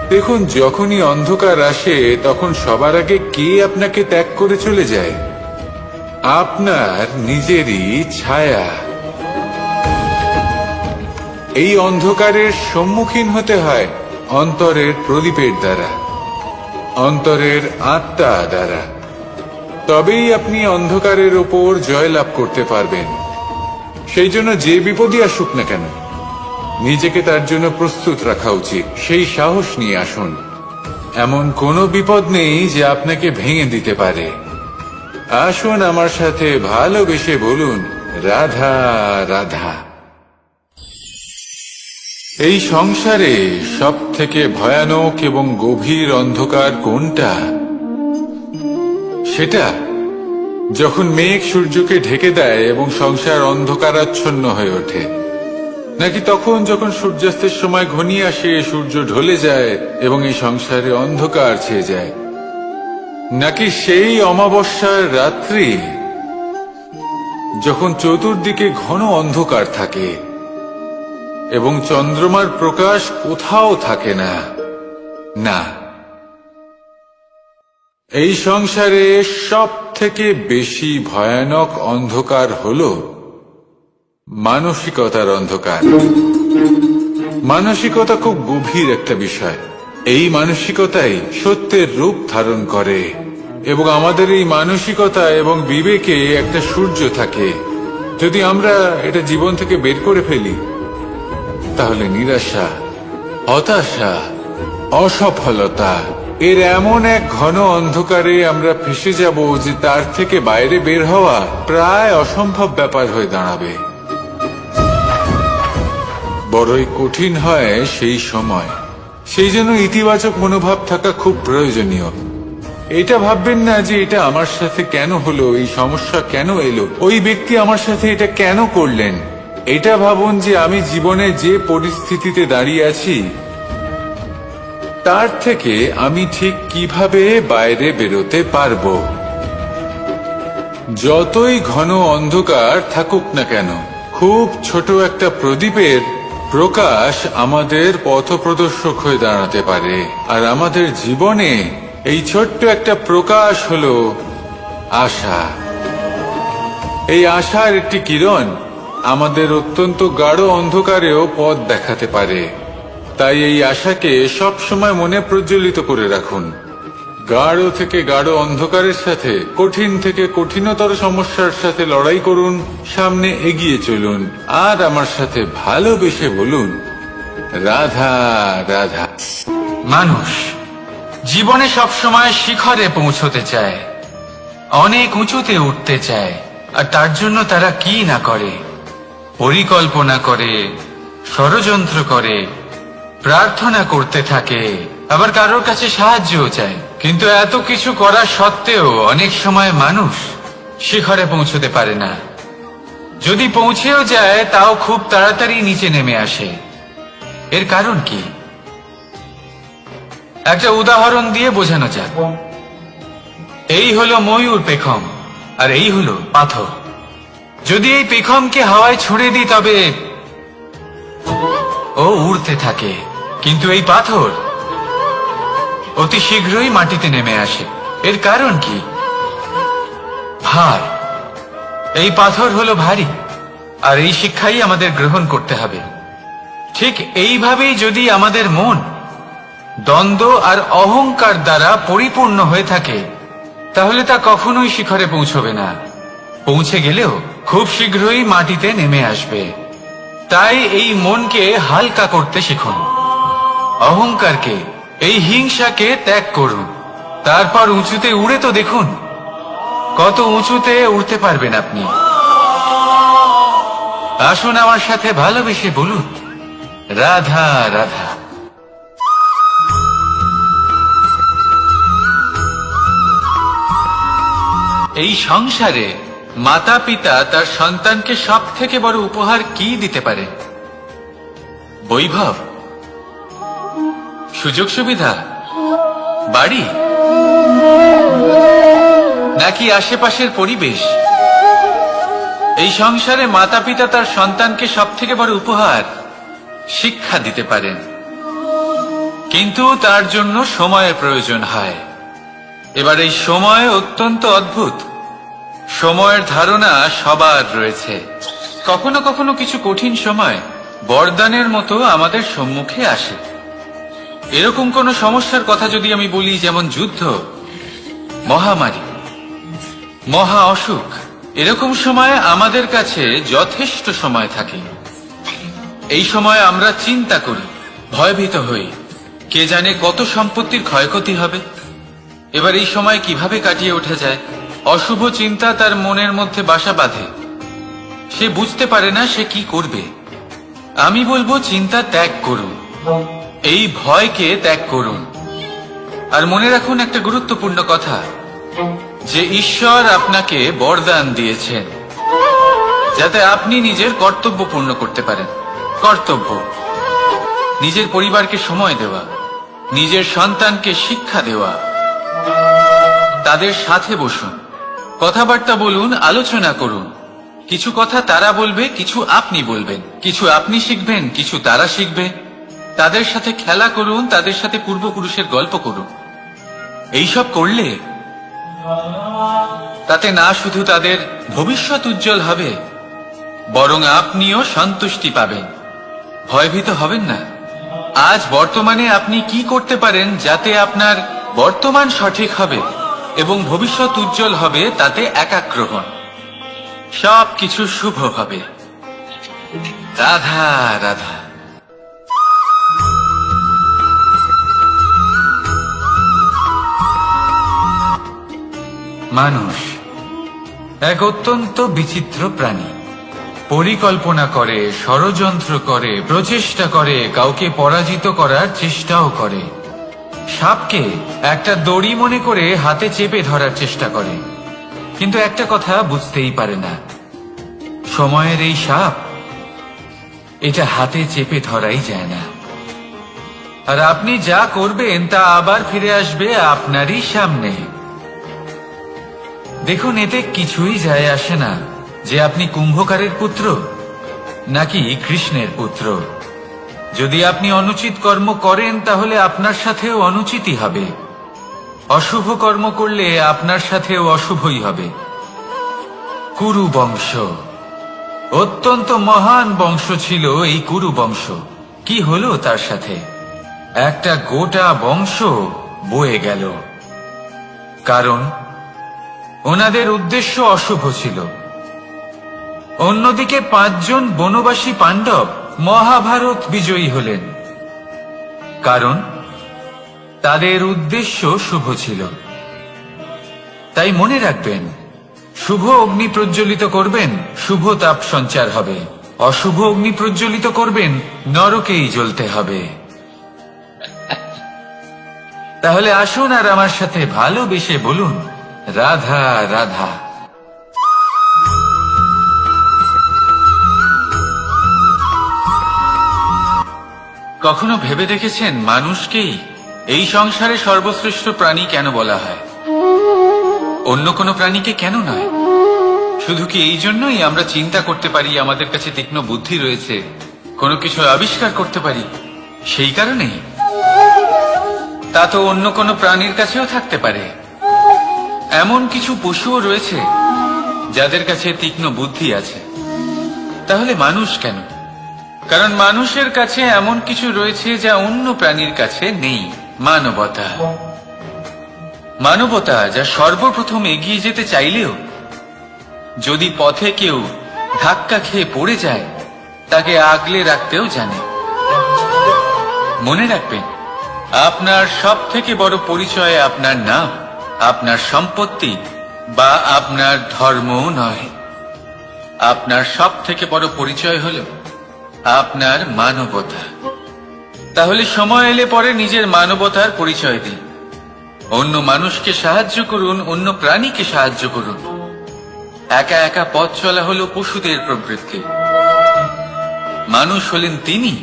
[SPEAKER 1] দেখুন, যখনই অন্ধকার আসে তখন সবার আগে কে আপনাকে ত্যাগ করে চলে যায়? আপনার নিজেরই ছায়া। এই অন্ধকারের সম্মুখীন হতে হয় অন্তরের প্রদীপের দ্বারা, অন্তরের আত্মা দ্বারা। তবেই আপনি অন্ধকারের ওপর জয়লাভ করতে পারবেন। সেই জন্য যে বিপদই আসুক না কেন, নিজেকে তার জন্য প্রস্তুত রাখা উচিত। সেই সাহস নিয়ে আসুন। এমন কোনো বিপদ নেই যে আপনাকে ভেঙে দিতে পারে। আসুন আমার সাথে ভালোবেসে বলুন, রাধা রাধা। এই সংসারে সব থেকে ভয়ানক এবং গভীর অন্ধকার কোনটা? সেটা যখন মেঘ সূর্যকে ঢেকে দেয় এবং সংসার অন্ধকারাচ্ছন্ন হয়ে ওঠে, নাকি তখন যখন সূর্যাস্তের সময় ঘনিয়ে আসে, সূর্য ঢলে যায় এবং এই সংসারে অন্ধকার ছেয়ে যায়, নাকি সেই অমাবস্যার রাত্রি যখন চতুর্দিকে ঘন অন্ধকার থাকে এবং চন্দ্রমার প্রকাশ কোথাও থাকে না? না, এই সংসারে সব থেকে বেশি ভয়ানক অন্ধকার হল মানসিকতার অন্ধকার। মানসিকতা খুব গভীর একটা বিষয়। এই মানসিকতাই সত্যের রূপ ধারণ করে এবং আমাদের এই মানসিকতা এবং বিবেকে একটা সূর্য থাকে। যদি আমরা এটা জীবন থেকে বের করে ফেলি, তাহলে নিরাশা, হতাশা, অসফলতা এর এমন এক ঘন অন্ধকারে আমরা ফেসে যাব যে তার থেকে বাইরে বের হওয়া প্রায় অসম্ভব ব্যাপার হয়ে দাঁড়াবে। বড়ই কঠিন হয় সেই সময়। সেই জন্য ইতিবাচক মনোভাব থাকা খুব প্রয়োজনীয়। এটা ভাববেন না যে এটা আমার সাথে কেন হলো, এই সমস্যা কেন এলো, ওই ব্যক্তি আমার সাথে এটা কেন করলেন। এটা ভাবুন যে আমি জীবনে যে পরিস্থিতিতে দাঁড়িয়ে আছি তার থেকে আমি ঠিক কিভাবে বাইরে বেরোতে পারবো। যতই ঘন অন্ধকার থাকুক না কেন, খুব ছোট একটা প্রদীপের প্রকাশ আমাদের পথপ্রদর্শক হয়ে দাঁড়াতে পারে। আর আমাদের জীবনে এই ছোট্ট একটা প্রকাশ হলো আশা। এই আশার একটি কিরণ আমাদের অত্যন্ত গাঢ় অন্ধকারেও পথ দেখাতে পারে। তাই এই আশাকে সব সময় মনে প্রজ্বলিত করে রাখুন। গাঢ় থেকে গাঢ় অন্ধকারের সাথে, কঠিন থেকে কঠিনতর সমস্যার সাথে লড়াই করুন, সামনে এগিয়ে চলুন, আর আমার সাথে ভালোবেসে বলুন, রাধা রাধা।
[SPEAKER 2] মানুষ জীবনে সবসময় শিখরে পৌঁছতে চায়, অনেক উঁচুতে উঠতে চায়, আর তার জন্য তারা কি না করে, পরিকল্পনা করে, ষড়যন্ত্র করে, প্রার্থনা করতে থাকে, আবার কারোর কাছে সাহায্যও চায়। কিন্তু এত কিছু করা সত্ত্বেও অনেক সময় মানুষ শিখরে পৌঁছতে পারে না। যদি পৌঁছেও যায় তাও খুব তাড়াতাড়ি নিচে নেমে আসে। এর কারণ কি? একটা উদাহরণ দিয়ে বোঝানো যাক। এই হলো ময়ূর পেখম, আর এই হলো পাথর। যদি এই পেখমকে হাওয়ায় ছুঁড়ে দিই তবে ও উড়তে থাকে, কিন্তু এই পাথর অতি শীঘ্রই মাটিতে নেমে আসে। এর কারণ কি? ভার। এই পাথর হলো ভারী, আর এই শিক্ষাই আমাদের গ্রহণ করতে হবে। ঠিক এইভাবেই যদি আমাদের মন দ্বন্দ্ব আর অহংকার দ্বারা পরিপূর্ণ হয়ে থাকে, তাহলে তা কখনোই শিখরে পৌঁছবে না। পৌঁছে গেলেও খুব শীঘ্রই মাটিতে নেমে আসবে। তাই এই মনকে হালকা করতে শিখুন, অহংকারকে, এই হিংসাকে ত্যাগ করুন। তারপর উঁচুতে উড়ে তো দেখুন কত উঁচুতে উড়তে পারবেন আপনি। আসুন আমার সাথে ভালোবেসে বলুন, রাধা রাধা। এই সংসারে মাতা পিতা তার সন্তানকে সব থেকে বড় উপহার কি দিতে পারে? বৈভব, সুযোগ সুবিধা, বাড়ি, নাকি আশেপাশের পরিবেশ? এই সংসারে মাতা পিতা তার সন্তানকে সব থেকে বড় উপহার শিক্ষা দিতে পারেন, কিন্তু তার জন্য সময়ের প্রয়োজন হয়। এবার এই সময় অত্যন্ত অদ্ভুত। সময়ের ধারণা সবার রয়েছে। কখনো কখনো কিছু কঠিন সময় বরদানের মতো আমাদের সম্মুখে আসে। এরকম কোন সমস্যার কথা যদি আমি বলি, যেমন যুদ্ধ, মহামারী, মহা অসুখ, এরকম সময় আমাদের কাছে যথেষ্ট সময় থাকে। এই সময় আমরা চিন্তা করি, ভয়ভীত হই, কে জানে কত সম্পত্তির ক্ষয়ক্ষতি হবে। এবার এই সময় কিভাবে কাটিয়ে ওঠা যায়? অশুভ চিন্তা তার মনের মধ্যে বাসা বাঁধে। সে বুঝতে পারে না সে কি করবে। আমি বলবো, চিন্তা ত্যাগ করুন, এই ভয়কে ত্যাগ করুন। আর মনে রাখুন একটা গুরুত্বপূর্ণ কথা, যে ঈশ্বর আপনাকে বরদান দিয়েছেন যাতে আপনি নিজের কর্তব্য পূর্ণ করতে পারেন। কর্তব্য, নিজের পরিবারকে সময় দেওয়া, নিজের সন্তানকে শিক্ষা দেওয়া। তাদের সাথে বসুন, কথাবার্তা বলুন, আলোচনা করুন। কিছু কথা তারা বলবে, কিছু আপনি বলবেন, কিছু আপনি শিখবেন, কিছু তারা শিখবে। তাদের সাথে খেলা করুন, তাদের সাথে পূর্বপুরুষের গল্প করুন। এইসব করলে তাতে না শুধু তাদের ভবিষ্যৎ উজ্জ্বল হবে, বরং আপনিও সন্তুষ্টি পাবেন। ভয়ভীত হবেন না। আজ বর্তমানে আপনি কি করতে পারেন যাতে আপনার বর্তমান সঠিক হবে এবং ভবিষ্যৎ উজ্জ্বল হবে, তাতে একাগ্র হন। সবকিছু শুভ হবে। রাধা রাধা। মানুষ এক অত্যন্ত বিচিত্র প্রাণী। পরিকল্পনা করে, ষড়যন্ত্র করে, প্রচেষ্টা করে, কাউকে পরাজিত করার চেষ্টাও করে। সাপকে একটা দড়ি মনে করে হাতে চেপে ধরার চেষ্টা করে, কিন্তু একটা কথা বুঝতেই পারে না, সময়ের এই সাপ, এটা হাতে চেপে ধরাই যায় না। আর আপনি যা করবেন তা আবার ফিরে আসবে আপনারই সামনে। দেখুন, এতে কিছুই যায় আসে না যে আপনি কুম্ভকারের পুত্র নাকি কৃষ্ণের পুত্র। যদি আপনি অনুচিত কর্ম করেন তাহলে আপনার সাথেও অনুচিতই হবে। অশুভ কর্ম করলে আপনার সাথেও অশুভই হবে। কুরু বংশ অত্যন্ত মহান বংশ ছিল এই কুরু বংশ, কি হলো তার সাথে? একটা গোটা বংশ বয়ে গেল। কারণ ওনাদের উদ্দেশ্য অশুভ ছিল। অন্যদিকে 5 জন বনবাসী পাণ্ডব মহাভারত বিজয়ী হলেন, কারণ তাদের উদ্দেশ্য শুভ ছিল। তাই মনে রাখবেন, শুভ অগ্নি প্রজ্বলিত করবেন, শুভ তাপ সঞ্চার হবে। অশুভ অগ্নি প্রজ্বলিত করবেন, নরকেই জ্বলতে হবে। তাহলে আসুন আর আমার সাথে ভালোবেসে বলুন, রাধা রাধা। কখনো ভেবে দেখেছেন মানুষকেই এই সংসারে সর্বশ্রেষ্ঠ প্রাণী কেন বলা হয়? অন্য কোনো প্রাণীকে কেন নয়? শুধু কি এই জন্যই আমরা চিন্তা করতে পারি, আমাদের কাছে তীক্ষ্ণ বুদ্ধি রয়েছে, কোনো কিছু আবিষ্কার করতে পারি, সেই কারণেই? তা তো অন্য কোনো প্রাণীর কাছেও থাকতে পারে। এমন কিছু পশুও রয়েছে যাদের কাছে তীক্ষ্ণ বুদ্ধি আছে। তাহলে মানুষ কেন? কারণ মানুষের কাছে এমন কিছু রয়েছে যা অন্য প্রাণীর কাছে নেই। মানবতা। মানবতা, যা সর্বপ্রথম এগিয়ে যেতে চাইলেও যদি পথে কেউ ধাক্কা খেয়ে পড়ে যায়, তাকে আগলে রাখতেও জানে। মনে রাখবেন, আপনার সব থেকে বড় পরিচয় আপনার নাম, আপনার সম্পত্তি বা আপনার ধর্মও নয়। আপনার সব থেকে বড় পরিচয় হল আপনার মানবতা। তাহলে সময় এলে পরে নিজের মানবতার পরিচয় দিন। অন্য মানুষকে সাহায্য করুন, অন্য প্রাণীকে সাহায্য করুন। একা একা পথ চলা হলো পশুদের প্রবৃত্তি। মানুষ হলেন তিনি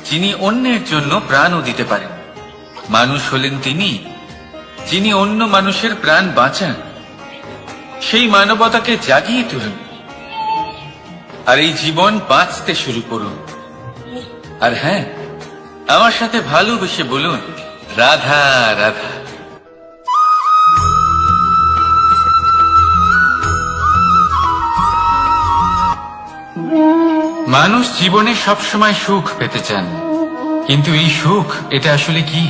[SPEAKER 2] যিনি অন্যের জন্য প্রাণও দিতে পারেন। মানুষ হলেন তিনি যিনি অন্য মানুষের প্রাণ বাঁচান। সেই মানবতাকে জাগিয়ে তুলুন আর এই জীবন বাঁচতে শুরু করুন। আর হ্যাঁ, আমার সাথে ভালোবেসে বলুন, রাধা রাধা। মানুষ জীবনে সবসময় সুখ পেতে চান, কিন্তু এই সুখ, এটা আসলে কি?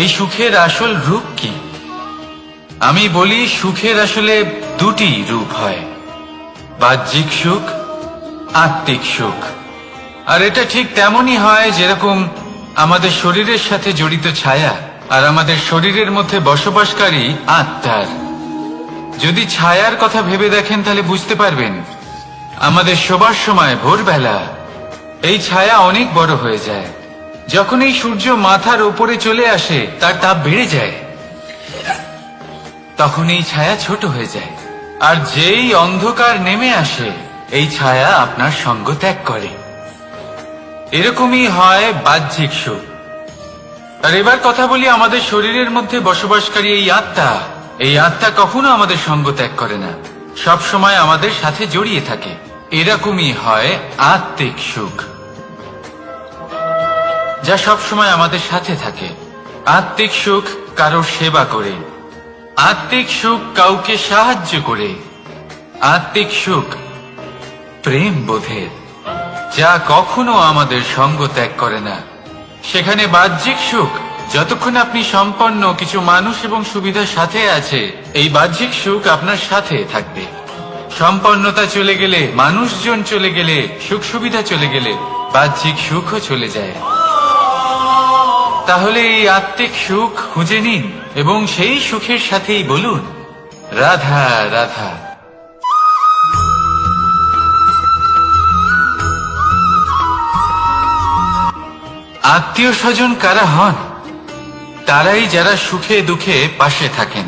[SPEAKER 2] এই সুখের আসল রূপ কি? আমি বলি, সুখের আসলে দুটি রূপ হয়, বাহ্যিক সুখ, আত্মিক সুখ। আর এটা ঠিক তেমনই হয় যেরকম আমাদের শরীরের সাথে জড়িত ছায়া আর আমাদের শরীরের মধ্যে বসবাসকারী আত্মার। যদি ছায়ার কথা ভেবে দেখেন তাহলে বুঝতে পারবেন, আমাদের শোবার সময় ভোরবেলা এই ছায়া অনেক বড় হয়ে যায়। যখন এই সূর্য মাথার উপরে চলে আসে, তার তাপ বেড়ে যায়, তখন এই ছায়া ছোট হয়ে যায়। আর যেই অন্ধকার নেমে আসে, এই ছায়া আপনার সঙ্গ ত্যাগ করে। এরকমই হয় বাহ্যিক সুখ। আর এবার কথা বলি আমাদের শরীরের মধ্যে বসবাসকারী এই আত্মা। এই আত্মা কখনো আমাদের সঙ্গ ত্যাগ করে না, সব সময় আমাদের সাথে জড়িয়ে থাকে। এরকমই হয় আত্মিক সুখ, যা সব সময় আমাদের সাথে থাকে। আত্মিক সুখ কারোর সেবা করে, আত্মিক সুখ কাউকে সাহায্য করে, আত্মিক সুখ প্রেম বোধের, যা কখনো আমাদের সঙ্গ ত্যাগ করে না। সেখানে বাহ্যিক সুখ, যতক্ষণ আপনি সম্পন্ন কিছু মানুষ এবং সুবিধার সাথে আছে, এই বাহ্যিক সুখ আপনার সাথে থাকবে। সম্পন্নতা চলে গেলে, মানুষজন চলে গেলে, সুখ সুবিধা চলে গেলে, বাহ্যিক সুখও চলে যায়। তাহলে এই আত্মিক সুখ খুঁজে নিন এবং সেই সুখের সাথেই বলুন, রাধা রাধা। আত্মীয় স্বজন কারা হন? তারাই যারা সুখে দুঃখে পাশে থাকেন,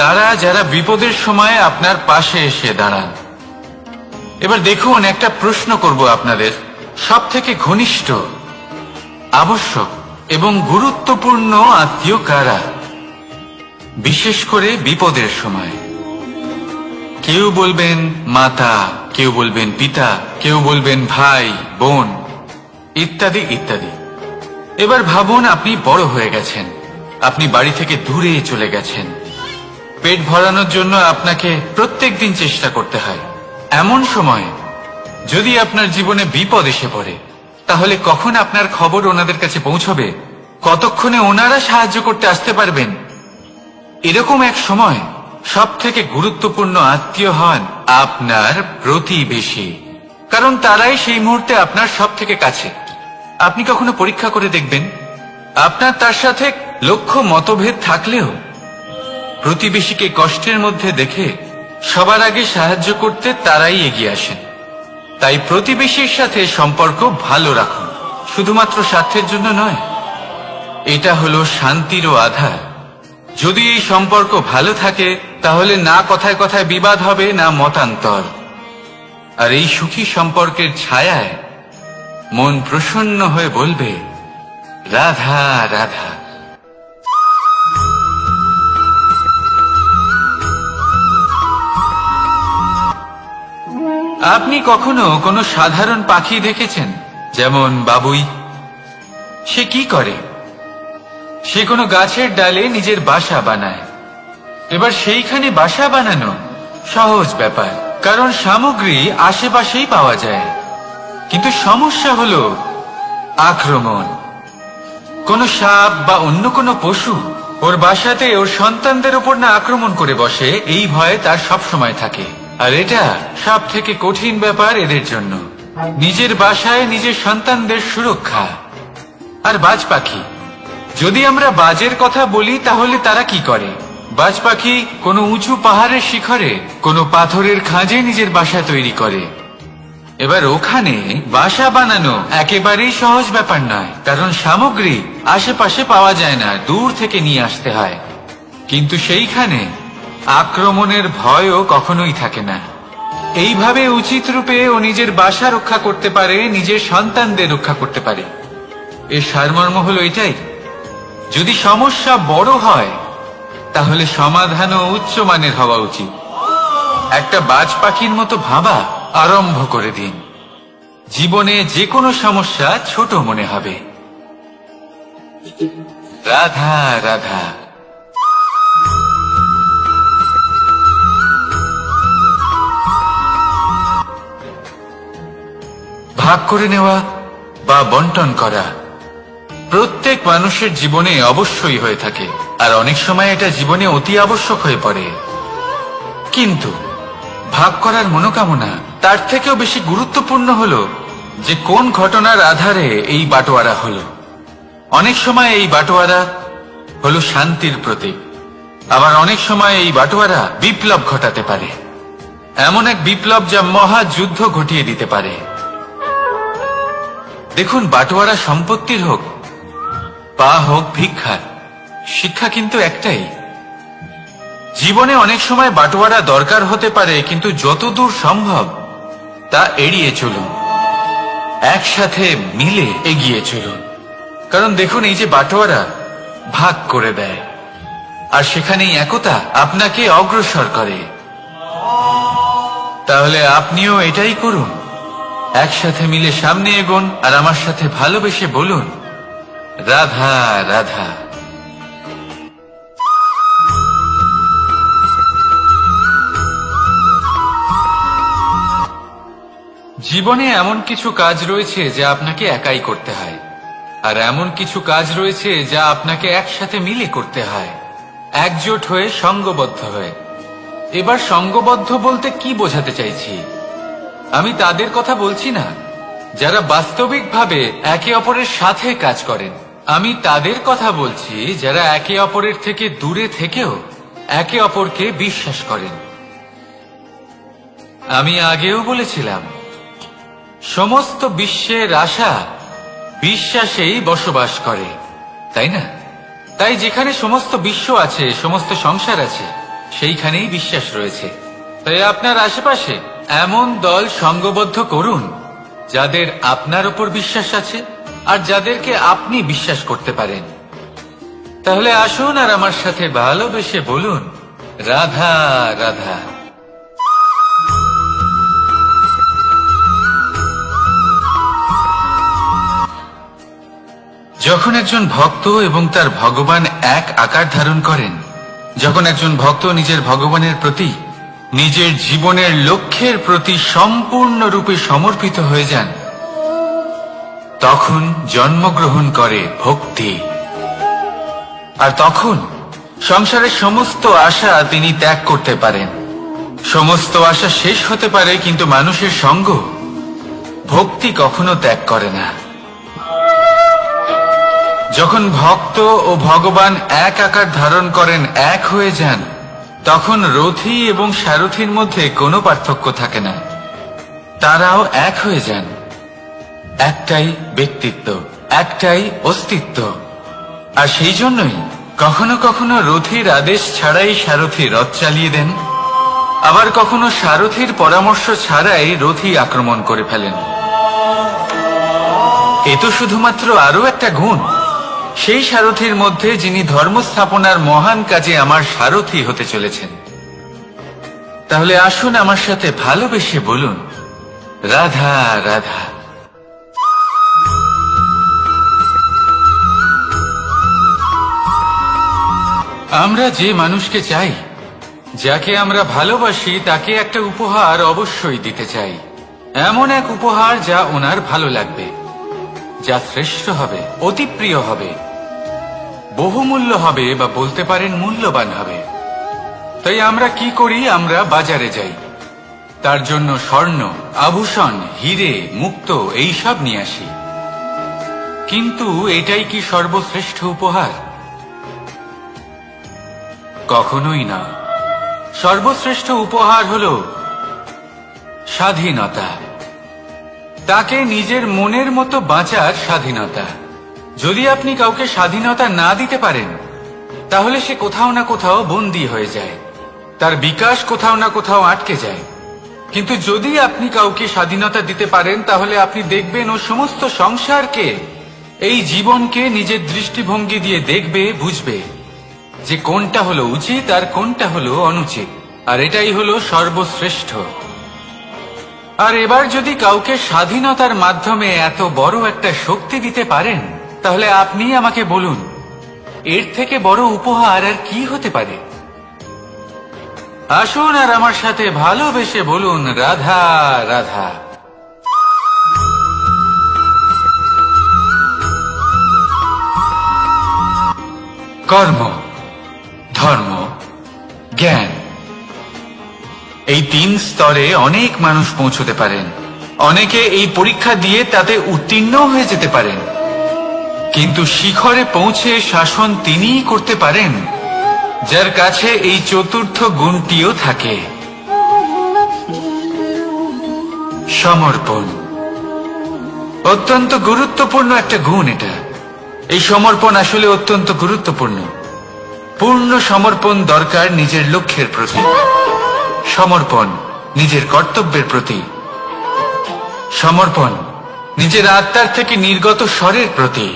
[SPEAKER 2] তারা যারা বিপদের সময় আপনার পাশে এসে দাঁড়ান। এবার দেখুন, একটা প্রশ্ন করব আপনাদের, সব থেকে ঘনিষ্ঠ, আবশ্যক এবং গুরুত্বপূর্ণ আত্মীয় কারা, বিশেষ করে বিপদের সময়? কেউ বলবেন মাতা, কেউ বলবেন পিতা, কেউ বলবেন ভাই বোন, ইত্যাদি ইত্যাদি। এবার ভাবুন, আপনি বড় হয়ে গেছেন, আপনি বাড়ি থেকে দূরে চলে গেছেন। পেট ভরানোর জন্য আপনাকে প্রত্যেকদিন চেষ্টা করতে হয়। এমন সময় যদি আপনার জীবনে বিপদ এসে পড়ে, তাহলে কখন আপনার খবর ওনাদের কাছে পৌঁছবে, কতক্ষণে ওনারা সাহায্য করতে আসতে পারবেন? এরকম এক সময় সব থেকে গুরুত্বপূর্ণ আত্মীয় হন আপনার প্রতিবেশী, কারণ তারাই সেই মুহূর্তে আপনার সব থেকে কাছে। আপনি কখনো পরীক্ষা করে দেখবেন, আপনার তার সাথে লক্ষ্য মতভেদ থাকলেও প্রতিবেশীকে কষ্টের মধ্যে দেখে সবার আগে সাহায্য করতে তারাই এগিয়ে আসেন। তাই প্রতিবেশীর সাথে সম্পর্ক ভালো রাখুন, শুধুমাত্র স্বার্থের জন্য নয়। এটা হলো শান্তিরও আধার। যদি এই সম্পর্ক ভালো থাকে তাহলে না কথায় কথায় বিবাদ হবে, না মতান্তর। আর এই সুখী সম্পর্কের ছায়ায় মন প্রসন্ন হয়ে বলবে, রাধা রাধা। আপনি কখনো কোনো সাধারণ পাখি দেখেছেন, যেমন বাবুই? সে কি করে? সে কোনো গাছের ডালে নিজের বাসা বানায়। এবার সেইখানে বাসা বানানো সহজ ব্যাপার, কারণ সামগ্রী আশেপাশেই পাওয়া যায়। কিন্তু সমস্যা হলো আক্রমণ। কোনো সাপ বা অন্য কোনো পশু ওর বাসাতে ওর সন্তানদের উপর না আক্রমণ করে বসে, এই ভয়ে তার সব সময় থাকে। আর এটা সব থেকে কঠিন ব্যাপার এদের জন্য, নিজের বাসায় নিজের সন্তানদের সুরক্ষা। আর বাজ পাখি, যদি আমরা বাজের কথা বলি তাহলে তারা কি করে? বাজ পাখি কোনো উঁচু পাহাড়ের শিখরে, কোনো পাথরের খাঁজে নিজের বাসা তৈরি করে। এবার ওখানে বাসা বানানো একেবারেই সহজ ব্যাপার নয়, কারণ সামগ্রী আশেপাশে পাওয়া যায় না, দূর থেকে নিয়ে আসতে হয়। কিন্তু সেইখানে আক্রমণের ভয়ও কখনোই থাকে না। এইভাবে উচিত রূপে ও নিজের বাসা রক্ষা করতে পারে, নিজের সন্তানদের রক্ষা করতে পারে। এর সারমর্ম হলো এটাই, যদি সমস্যা বড় হয় তাহলে সমাধানও উচ্চমানের হওয়া উচিত। একটা বাজ পাখির মতো ভাবা আরম্ভ করে দিন, জীবনে যে কোনো সমস্যা ছোট মনে হবে। রাধা রাধা। ভাগ করে নেওয়া বা বন্টন করা প্রত্যেক মানুষের জীবনে অবশ্যই হয়ে থাকে, আর অনেক সময় এটা জীবনে অতি আবশ্যক হয়ে পড়ে। কিন্তু ভাগ করার মনোকামনা তার থেকেও বেশি গুরুত্বপূর্ণ হলো যে কোন ঘটনার আধারে এই বাটোয়ারা হলো। অনেক সময় এই বাটোয়ারা হলো শান্তির প্রতীক, আবার অনেক সময় এই বাটোয়ারা বিপ্লব ঘটাতে পারে, এমন এক বিপ্লব যা মহাযুদ্ধ ঘটিয়ে দিতে পারে। দেখুন, বাটোয়ারা সম্পত্তির হোক বা হোক ভিক্ষার, শিক্ষা কিন্তু একটাই। জীবনে অনেক সময় বাটোয়ারা দরকার হতে পারে, কিন্তু যতদূর সম্ভব তা এড়িয়ে চলুন, একসাথে মিলে এগিয়ে চলুন। কারণ দেখুন, এই যে বাটোয়ারা ভাগ করে দেয়, আর সেখানেই একতা আপনাকে অগ্রসর করে। তাহলে আপনিও এটাই করুন, একসাথে মিলে সামনে এগোন, আর আমার সাথে ভালোবেসে বলুন, রাধা রাধা। জীবনে এমন কিছু কাজ রয়েছে যা আপনাকে একাই করতে হয়, আর এমন কিছু কাজ রয়েছে যা আপনাকে একসাথে মিলে করতে হয়, একজোট হয়ে, সঙ্গবদ্ধ হয়ে। এবার সঙ্গবদ্ধ বলতে কি বোঝাতে চাইছি? আমি তাদের কথা বলছি না যারা বাস্তবিকভাবে একে অপরের সাথে কাজ করেন। আমি তাদের কথা বলছি যারা একে অপরের থেকে দূরে থেকেও একে অপরকে বিশ্বাস করেন। আমি আগেও বলেছিলাম, সমস্ত বিশ্বের আশা বিশ্বাসেই বসবাস করে, তাই না? তাই যেখানে সমস্ত বিশ্ব আছে, সমস্ত সংসার আছে, সেইখানেই বিশ্বাস রয়েছে। তাই আপনার আশেপাশে এমন দল সঙ্গবদ্ধ করুন যাদের আপনার উপর বিশ্বাস আছে আর যাদেরকে আপনি বিশ্বাস করতে পারেন। তাহলে আসুন আর আমার সাথে ভালোবেসে বলুন, রাধা রাধা। যখন একজন ভক্ত এবং তার ভগবান এক আকার ধারণ করেন, যখন একজন ভক্ত নিজের ভগবানের প্রতি, নিজের জীবনের লক্ষ্যের প্রতি সম্পূর্ণরূপে সমর্পিত হয়ে যান, তখন জন্মগ্রহণ করে ভক্তি। আর তখন সংসারের সমস্ত আশা তিনি ত্যাগ করতে পারেন। সমস্ত আশা শেষ হতে পারে, কিন্তু মানুষের সঙ্গ ভক্তি কখনো ত্যাগ করে না। যখন ভক্ত ও ভগবান এক আকার ধারণ করেন, এক হয়ে যান, তখন রথী এবং সারথীর মধ্যে কোনো পার্থক্য থাকে না। তারাও এক হয়ে যান। একটাই ব্যক্তিত্ব, একটাই অস্তিত্ব। আর সেই জন্যই কখনো কখনো রথীর আদেশ ছাড়াই সারথী রথ চালিয়ে দেন, আবার কখনো সারথীর পরামর্শ ছাড়াই রথী আক্রমণ করে ফেলেন। এ তো শুধুমাত্র আরো একটা গুণ সেই সারথীর মধ্যে, যিনি ধর্ম স্থাপনার মহান কাজে আমার সারথী হতে চলেছেন। তাহলে আসুন আমার সাথে ভালোবেসে বলুন, রাধা রাধা। আমরা যে মানুষকে চাই, যাকে আমরা ভালোবাসি, তাকে একটা উপহার অবশ্যই দিতে চাই। এমন এক উপহার যা ওনার ভালো লাগবে, যা শ্রেষ্ঠ হবে, অতি প্রিয় হবে, বহুমূল্য হবে, বা বলতে পারেন মূল্যবান হবে। তাই আমরা কি করি? আমরা বাজারে যাই, তার জন্য স্বর্ণ, আভূষণ, হিরে, মুক্ত এইসব নিয়ে আসি। কিন্তু এটাই কি সর্বশ্রেষ্ঠ উপহার? কখনোই না। সর্বশ্রেষ্ঠ উপহার হল স্বাধীনতা, তাকে নিজের মনের মতো বাঁচার স্বাধীনতা। যদি আপনি কাউকে স্বাধীনতা না দিতে পারেন, তাহলে সে কোথাও না কোথাও বন্দী হয়ে যায়, তার বিকাশ কোথাও না কোথাও আটকে যায়। কিন্তু যদি আপনি কাউকে স্বাধীনতা দিতে পারেন, তাহলে আপনি দেখবেন ও সমস্ত সংসারকে, এই জীবনকে নিজের দৃষ্টিভঙ্গি দিয়ে দেখবে, বুঝবে যে কোনটা হলো উচিত আর কোনটা হলো অনুচিত। আর এটাই হলো সর্বশ্রেষ্ঠ। আর এবার যদি কাউকে স্বাধীনতার মাধ্যমে এত বড় একটা শক্তি দিতে পারেন, তাহলে আপনি আমাকে বলুন, এর থেকে বড় উপহার আর কি হতে পারে? আসুন আর আমার সাথে ভালোবেসে বলুন, রাধা রাধা। কর্ম, ধর্ম, জ্ঞান, এই তিন স্তরে অনেক মানুষ পৌঁছতে পারেন। অনেকে এই পরীক্ষা দিয়ে তাতে উত্তীর্ণ হয়ে যেতে পারেন, কিন্তু শিখরে পৌঁছে শাসন তিনিই করতে পারেন, যার কাছে এই চতুর্থ গুণটিও থাকে, সমর্পণ। অত্যন্ত গুরুত্বপূর্ণ একটা গুণ এটা। এই সমর্পণ আসলে অত্যন্ত গুরুত্বপূর্ণ। পূর্ণ সমর্পণ দরকার নিজের লক্ষ্যের প্রতি, সমর্পণ নিজের কর্তব্যের প্রতি, সমর্পণ নিজের আত্মার থেকে নির্গত স্বরের প্রতি,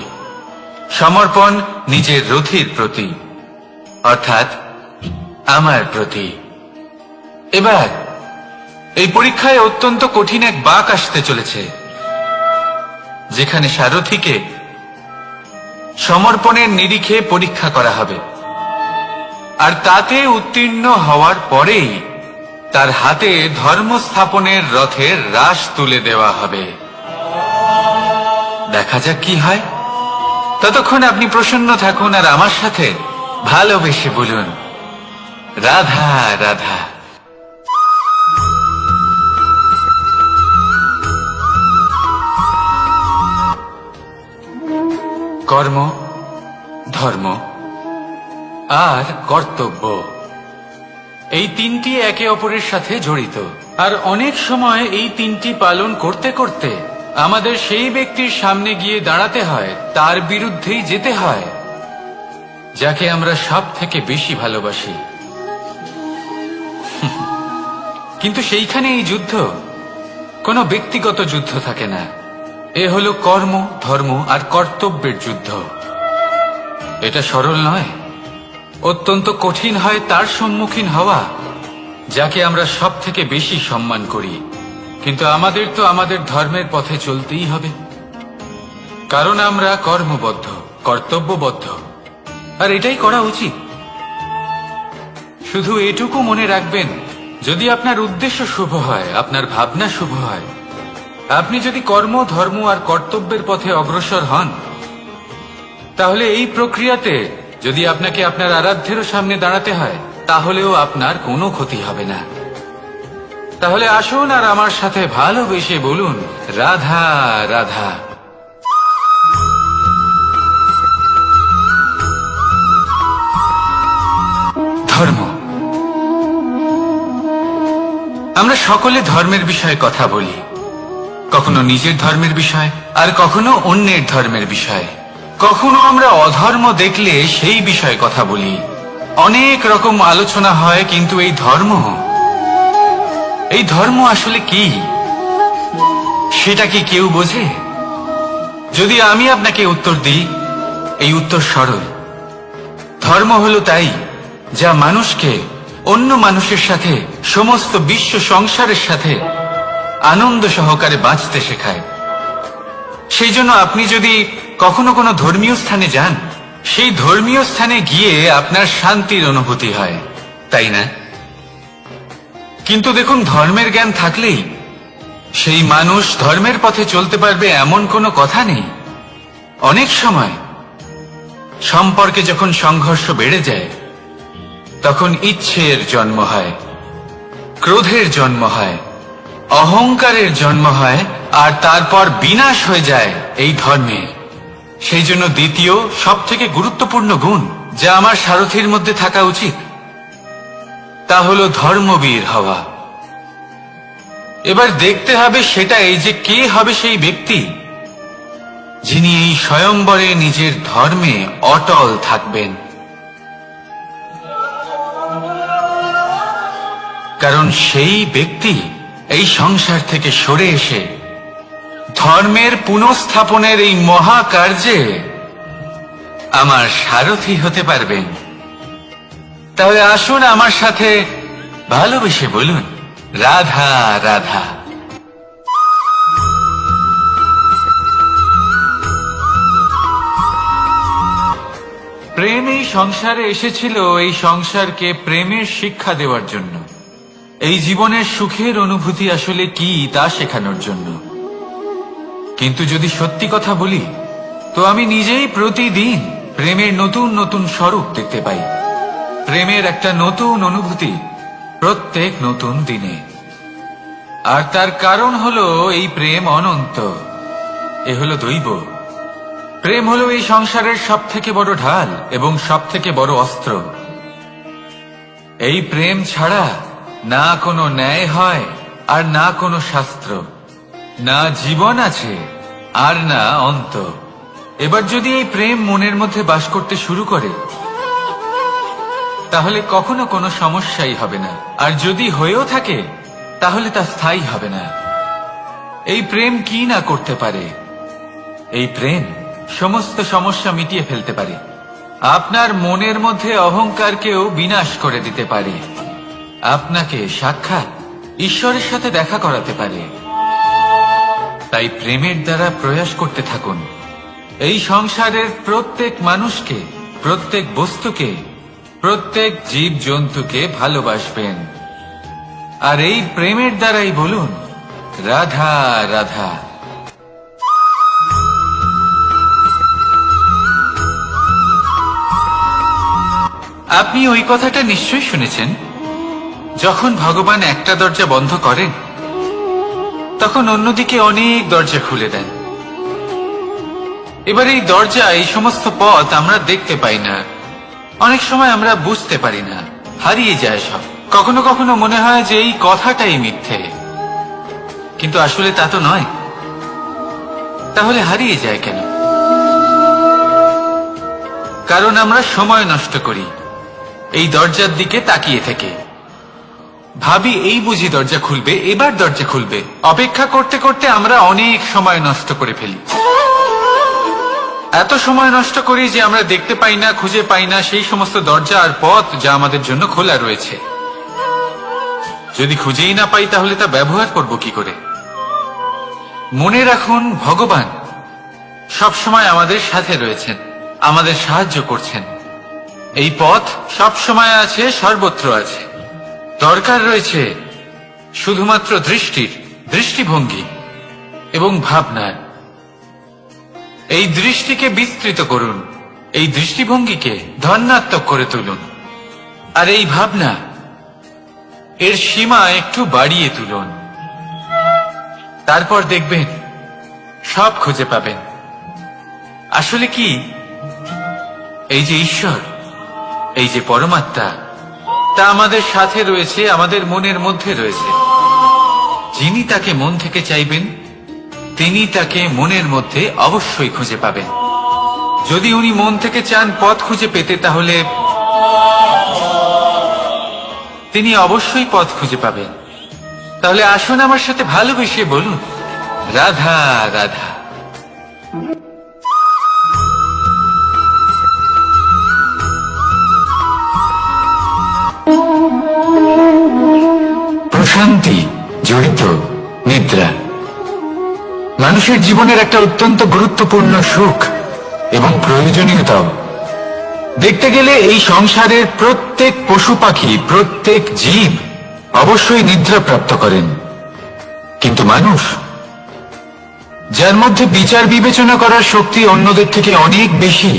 [SPEAKER 2] সমর্পণ নিজের রথীর প্রতি, অর্থাৎ আমার প্রতি। এবার এই পরীক্ষায় অত্যন্ত কঠিন এক বাঁক আসতে চলেছে, যেখানে সারথীকে সমর্পণের নিরিখে পরীক্ষা করা হবে। আর তাতে উত্তীর্ণ হওয়ার পরেই তার হাতে ধর্ম স্থাপনের রথের রাশ তুলে দেওয়া হবে। দেখা যাক কি হয়। ততক্ষণ আপনি প্রসন্ন থাকুন আর আমার সাথে ভালোবেসে বলুন, রাধা রাধা। কর্ম, ধর্ম আর কর্তব্য, এই তিনটি একে অপরের সাথে জড়িত। আর অনেক সময় এই তিনটি পালন করতে করতে আমাদের সেই ব্যক্তির সামনে গিয়ে দাঁড়াতে হয়, তার বিরুদ্ধেই যেতে হয়, যাকে আমরা সব থেকে বেশি ভালোবাসি। কিন্তু সেইখানে এই যুদ্ধ কোনো ব্যক্তিগত যুদ্ধ থাকে না। এ হলো কর্ম, ধর্ম আর কর্তব্যের যুদ্ধ। এটা সরল নয়, অত্যন্ত কঠিন হয় তার সম্মুখীন হওয়া, যাকে আমরা সব থেকে বেশি সম্মান করি। কিন্তু আমাদের তো আমাদের ধর্মের পথে চলতেই হবে, কারণ আমরা কর্মবদ্ধ, কর্তব্যবদ্ধ, আর এটাই করা উচিত। শুধু এটুকু মনে রাখবেন, যদি আপনার উদ্দেশ্য শুভ হয়, আপনার ভাবনা শুভ হয়, আপনি যদি কর্ম, ধর্ম আর কর্তব্যের পথে অগ্রসর হন, তাহলে এই প্রক্রিয়াতে যদি আপনাকে আপনার আরাধ্যেরও সামনে দাঁড়াতে হয়, তাহলেও আপনার কোনো ক্ষতি হবে না। তাহলে আসুন আর আমার সাথে ভালোবেসে বলুন, রাধা রাধা। ধর্ম। আমরা সকলে ধর্মের বিষয়ে কথা বলি, কখনো নিজের ধর্মের বিষয় আর কখনো অন্যের ধর্মের বিষয়। কখনো আমরা অধর্ম দেখলে সেই বিষয়ে কথা বলি। অনেক রকম আলোচনা হয়, কিন্তু এই ধর্ম আসলে কি, সেটা কি কেউ বোঝে? যদি আমি আপনাকে উত্তর দিই, এই উত্তর সরল। ধর্ম হলো তাই যা মানুষকে অন্য মানুষের সাথে, সমস্ত বিশ্ব সংসারের সাথে আনন্দ সহকারে বাঁচতে শেখায়। সেই জন্য আপনি যদি কখনো কোনো ধর্মীয় স্থানে যান, সেই ধর্মীয় স্থানে গিয়ে আপনার শান্তির অনুভূতি হয়, তাই না? কিন্তু দেখুন, ধর্মের জ্ঞান থাকলেই সেই মানুষ ধর্মের পথে চলতে পারবে এমন কোনো কথা নেই। অনেক সময় সম্পর্কে যখন সংঘর্ষ বেড়ে যায়, তখন ইচ্ছের জন্ম হয়, ক্রোধের জন্ম হয়, অহংকারের জন্ম হয়, আর তারপর বিনাশ হয়ে যায় এই ধর্মের। সেই জন্য দ্বিতীয় সবথেকে গুরুত্বপূর্ণ গুণ যা আমার সারথীর মধ্যে থাকা উচিত, তা হলো ধর্মবীর হওয়া। এবার দেখতে হবে সেটা এই যে কে হবে সেই ব্যক্তি যিনি এই স্বয়ম্বরে নিজের ধর্মে অটল থাকবেন। কারণ সেই ব্যক্তি এই সংসার থেকে সরে এসে ধর্মের পুনঃস্থাপনের এই মহাকার্যে আমার সারথি হতে পারবেন। তাহলে আসুন আমার সাথে ভালোবেসে বলুন, রাধা রাধা। প্রেম এই সংসারে এসেছিল এই সংসারকে প্রেমের শিক্ষা দেওয়ার জন্য, এই জীবনের সুখের অনুভূতি আসলে কি তা শেখানোর জন্য। কিন্তু যদি সত্যি কথা বলি, তো আমি নিজেই প্রতিদিন প্রেমের নতুন নতুন স্বরূপ দেখতে পাই। প্রেমের একটা নতুন অনুভূতি প্রত্যেক নতুন দিনে। আর তার কারণ হলো এই প্রেম অনন্ত, এ হলো দৈব। প্রেম হলো এই সংসারের সব থেকে বড় ঢাল এবং সব থেকে বড় অস্ত্র। এই প্রেম ছাড়া না কোনো ন্যায় হয় আর না কোনো শাস্ত্র, না জীবন আছে আর না অন্ত। এবার যদি এই প্রেম মনের মধ্যে বাস করতে শুরু করে, তাহলে কখনো কোনো সমস্যাই হবে না, আর যদি হয়েও থাকে তাহলে তা স্থায়ী হবে না। এই প্রেম কি না করতে পারে? এই প্রেম সমস্ত সমস্যা মিটিয়ে ফেলতে পারে, আপনার মনের মধ্যে অহংকারকেও বিনাশ করে দিতে পারে, আপনাকে সাক্ষাৎ ঈশ্বরের সাথে দেখা করাতে পারে। তাই প্রেমের দ্বারা প্রয়াস করতে থাকুন, এই সংসারের প্রত্যেক মানুষকে, প্রত্যেক বস্তুকে, প্রত্যেক জীব জন্তুকে ভালোবাসবেন। আর এই প্রেমের দ্বারাই বলুন, রাধা রাধা। আপনি ওই কথাটা নিশ্চয়ই শুনেছেন, যখন ভগবান একটা দরজা বন্ধ করেন, তখন অন্যদিকে অনেক দরজা খুলে দেন। এবার এই দরজা, এই সমস্ত পথ আমরা দেখতে পাই না, অনেক সময় আমরা বুঝতে পারি না, হারিয়ে যায় সব। কখনো কখনো মনে হয় যে এই কথাটাই মিথ্যে, কিন্তু আসলে তা তো নয়। তাহলে হারিয়ে যায় কেন? কারণ আমরা সময় নষ্ট করি এই দরজার দিকে তাকিয়ে থেকে। ভাবি এই বুঝি দরজা খুলবে, এবার দরজা খুলবে। অপেক্ষা করতে করতে আমরা অনেক সময় নষ্ট করে ফেলি। এত সময় নষ্ট করি যে আমরা দেখতে পাই না, খুঁজে পাই না সেই সমস্ত দরজা আর পথ যা আমাদের জন্য খোলা রয়েছে। যদি খুঁজেই না পাই, তাহলে তা ব্যবহার করব কি করে? মনে রাখুন, ভগবান সব সময় আমাদের সাথে রয়েছেন, আমাদের সাহায্য করছেন। এই পথ সব সময় আছে, সর্বত্র আছে। দরকার রয়েছে শুধুমাত্র দৃষ্টিভঙ্গি। এবং ভাবনার। এই দৃষ্টিকে বিস্তৃত করুন, এই দৃষ্টিভঙ্গিকে ধনাত্মক করে তুলুন, আর এই ভাবনা এর সীমা একটু বাড়িয়ে তুলুন। তারপর দেখবেন সব খুঁজে পাবেন। আসলে কি, এই যে ঈশ্বর, এই যে পরমাত্মা, তা আমাদের সাথে রয়েছে, আমাদের মনের মধ্যে রয়েছে। যিনি তাকে মন থেকে চাইবেন তিনি তাকে মনের মধ্যে অবশ্যই খুঁজে পাবেন। যদি উনি মন থেকে চান পথ খুঁজে পেতে, তাহলে তিনি অবশ্যই পথ খুঁজে পাবেন। তাহলে আসুন আমার সাথে ভালোবেসে বলুন, রাধা রাধা। প্রশান্তি জড়িত নিদ্রা মানুষের জীবনের একটা অত্যন্ত গুরুত্বপূর্ণ সুখ এবং প্রয়োজনীয়তাও। দেখতে গেলে এই সংসারের প্রত্যেক পশু পাখি, প্রত্যেক জীব অবশ্যই নিদ্রা প্রাপ্ত করেন, কিন্তু মানুষ, যার মধ্যে বিচার বিবেচনা করার শক্তি অন্যদের থেকে অনেক বেশি,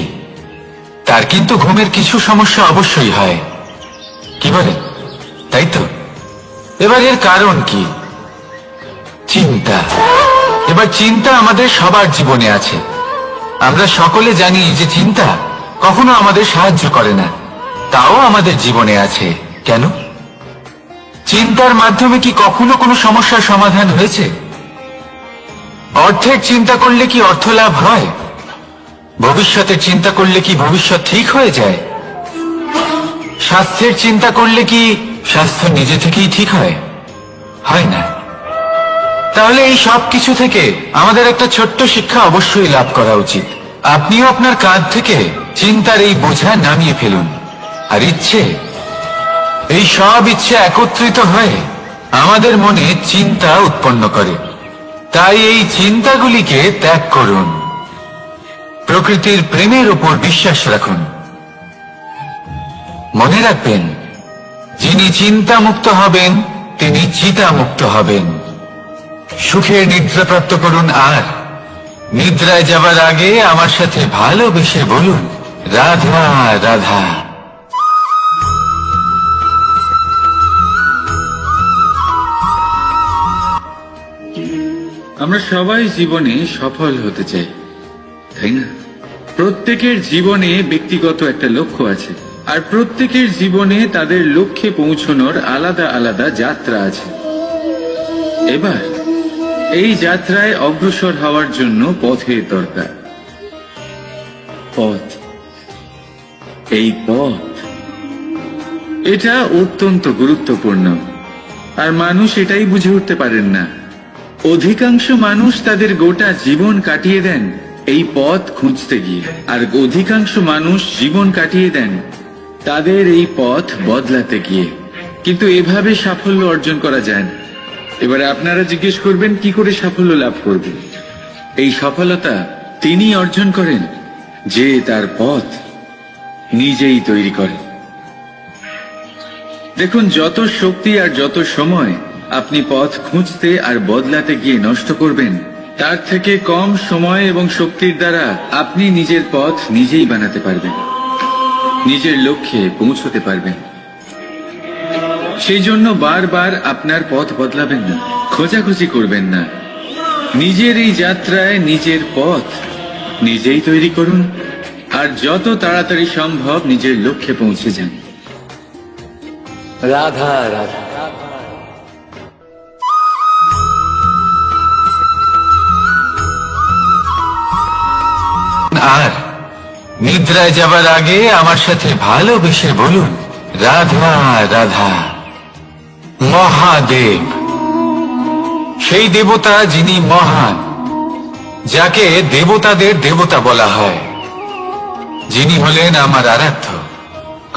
[SPEAKER 2] তার কিন্তু ঘুমের কিছু সমস্যা অবশ্যই হয়। কি বলেন, তাই তো? এবার এর কারণ কি? চিন্তা। এবার চিন্তা আমাদের সবার জীবনে আছে। আমরা সকলে জানি যে চিন্তা কখনো আমাদের সাহায্য করে না, তাও আমাদের জীবনে আছে। কেন? চিন্তার মাধ্যমে কি কখনো কোনো সমস্যার সমাধান হয়েছে? অর্থের চিন্তা করলে কি অর্থ লাভ হয়? ভবিষ্যতের চিন্তা করলে কি ভবিষ্যৎ ঠিক হয়ে যায়? স্বাস্থ্যের চিন্তা করলে কি স্বাস্থ্য নিজে থেকেই ঠিক হয়? হয় না। তাহলে এই সব কিছু থেকে আমাদের একটা ছোট্ট শিক্ষা অবশ্যই লাভ করা উচিত। আপনিও আপনার কাঁধ থেকে চিন্তার এই বোঝা নামিয়ে ফেলুন, আর ইচ্ছে, এই সব ইচ্ছে একত্রিত হয়ে আমাদের মনে চিন্তা উৎপন্ন করে। তাই এই চিন্তাগুলিকে ত্যাগ করুন, প্রকৃতির প্রেমের উপর বিশ্বাস রাখুন। মনে রাখবেন, যিনি চিন্তা মুক্ত হবেন তিনি চিতা মুক্ত হবেন। সুখের নিদ্রা প্রাপ্ত করুন, আর নিদ্রায় যাবার আগে আমার সাথে ভালোবেসে বলুন, রাধা রাধা।
[SPEAKER 1] আমরা সবাই জীবনে সফল হতে চাই, তাই না? প্রত্যেকের জীবনে ব্যক্তিগত একটা লক্ষ্য আছে, আর প্রত্যেকের জীবনে তাদের লক্ষ্যে পৌঁছানোর আলাদা আলাদা যাত্রা আছে। এবার এই যাত্রায় অগ্রসর হওয়ার জন্য পথের দরকার। পথ, এই পথ, এটা অত্যন্ত গুরুত্বপূর্ণ, আর মানুষ এটাই বুঝে উঠতে পারেন না। অধিকাংশ মানুষ তাদের গোটা জীবন কাটিয়ে দেন এই পথ খুঁজতে গিয়ে, আর অধিকাংশ মানুষ জীবন কাটিয়ে দেন তাদের এই পথ বদলাতে গিয়ে। কিন্তু এভাবে সাফল্য অর্জন করা যায় না। এবারে আপনারা জিজ্ঞেস করবেন, কি করে সাফল্য লাভ করবেন? এই সফলতা তিনি অর্জন করেন যে তার পথ নিজেই তৈরি করেন। দেখুন, যত শক্তি আর যত সময় আপনি পথ খুঁজতে আর বদলাতে গিয়ে নষ্ট করবেন, তার থেকে কম সময় এবং শক্তির দ্বারা আপনি নিজের পথ নিজেই বানাতে পারবেন, নিজের লক্ষ্যে পৌঁছতে পারবেন। সেই জন্য বারবার আপনার পথ বদলাবেন না, খোঁজাখুঁজি করবেন না। নিজের এই যাত্রায় নিজের পথ নিজেই তৈরি করুন, আর যত তাড়াতাড়ি সম্ভব নিজের লক্ষ্যে পৌঁছে যান।
[SPEAKER 2] রাধা রাধা।
[SPEAKER 1] আর নিদ্রায় যাবার আগে আমার সাথে ভালোবেসে বলুন, রাধা রাধা। মহাদেব, সেই দেবতা যিনি মহান, যাকে দেবতাদের দেবতা বলা হয়, যিনি হলেন আমার আরাধ্য।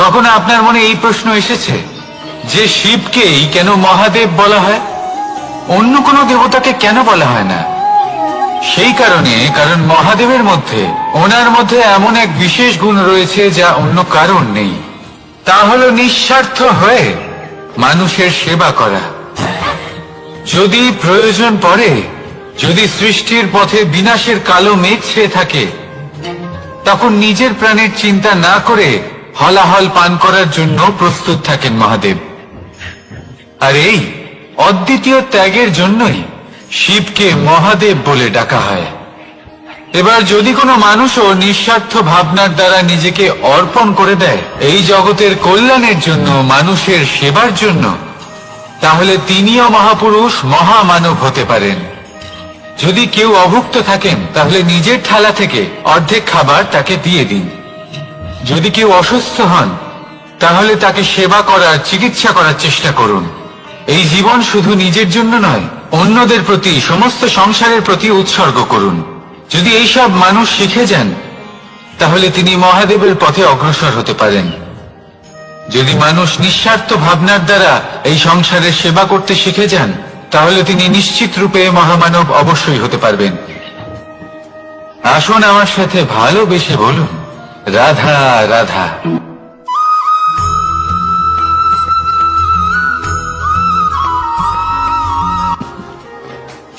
[SPEAKER 1] কখনো আপনার মনে এই প্রশ্ন এসেছে যে শিবকেই কেন মহাদেব বলা হয়, অন্য কোনো দেবতাকে কেন বলা হয় না? সেই কারণ মহাদেবের মধ্যে, ওনার মধ্যে এমন এক বিশেষ গুণ রয়েছে যা অন্য কারণ নেই। তা হলো নিঃস্বার্থ হয়ে মানুষের সেবা করা। যদি প্রয়োজন পড়ে
[SPEAKER 2] যদি সৃষ্টির পথে বিনাশের কালো মেঘ ছেয়ে থাকে, তখন নিজের প্রাণের চিন্তা না করে হলাহল পান করার জন্য প্রস্তুত থাকেন মহাদেব। আর এই অদ্বিতীয় ত্যাগের জন্যই শিবকে মহাদেব বলে ডাকা হয়। এবার যদি কোনো মানুষও নিঃস্বার্থ ভাবনার দ্বারা নিজেকে অর্পণ করে দেয় এই জগতের কল্যাণের জন্য, মানুষের সেবার জন্য, তাহলে তিনিও মহাপুরুষ, মহামানব হতে পারেন। যদি কেউ অভুক্ত থাকেন, তাহলে নিজের থালা থেকে অর্ধেক খাবার তাকে দিয়ে দিন। যদি কেউ অসুস্থ হন, তাহলে তাকে সেবা করার, চিকিৎসা করার চেষ্টা করুন। এই জীবন শুধু নিজের জন্য নয়, অন্যদের প্রতি, সমস্ত সংসারের প্রতি উৎসর্গ করুন। যদি এইসব মানুষ শিখে যান, তাহলে তিনি মহাদেবের পথে অগ্রসর হতে পারেন। যদি মানুষ নিঃস্বার্থ ভাবনার দ্বারা এই সংসারের সেবা করতে শিখে যান, তাহলে তিনি নিশ্চিত রূপে মহামানব অবশ্যই হতে পারবেন। আসুন আমার সাথে ভালোবেসে বলুন, রাধা রাধা।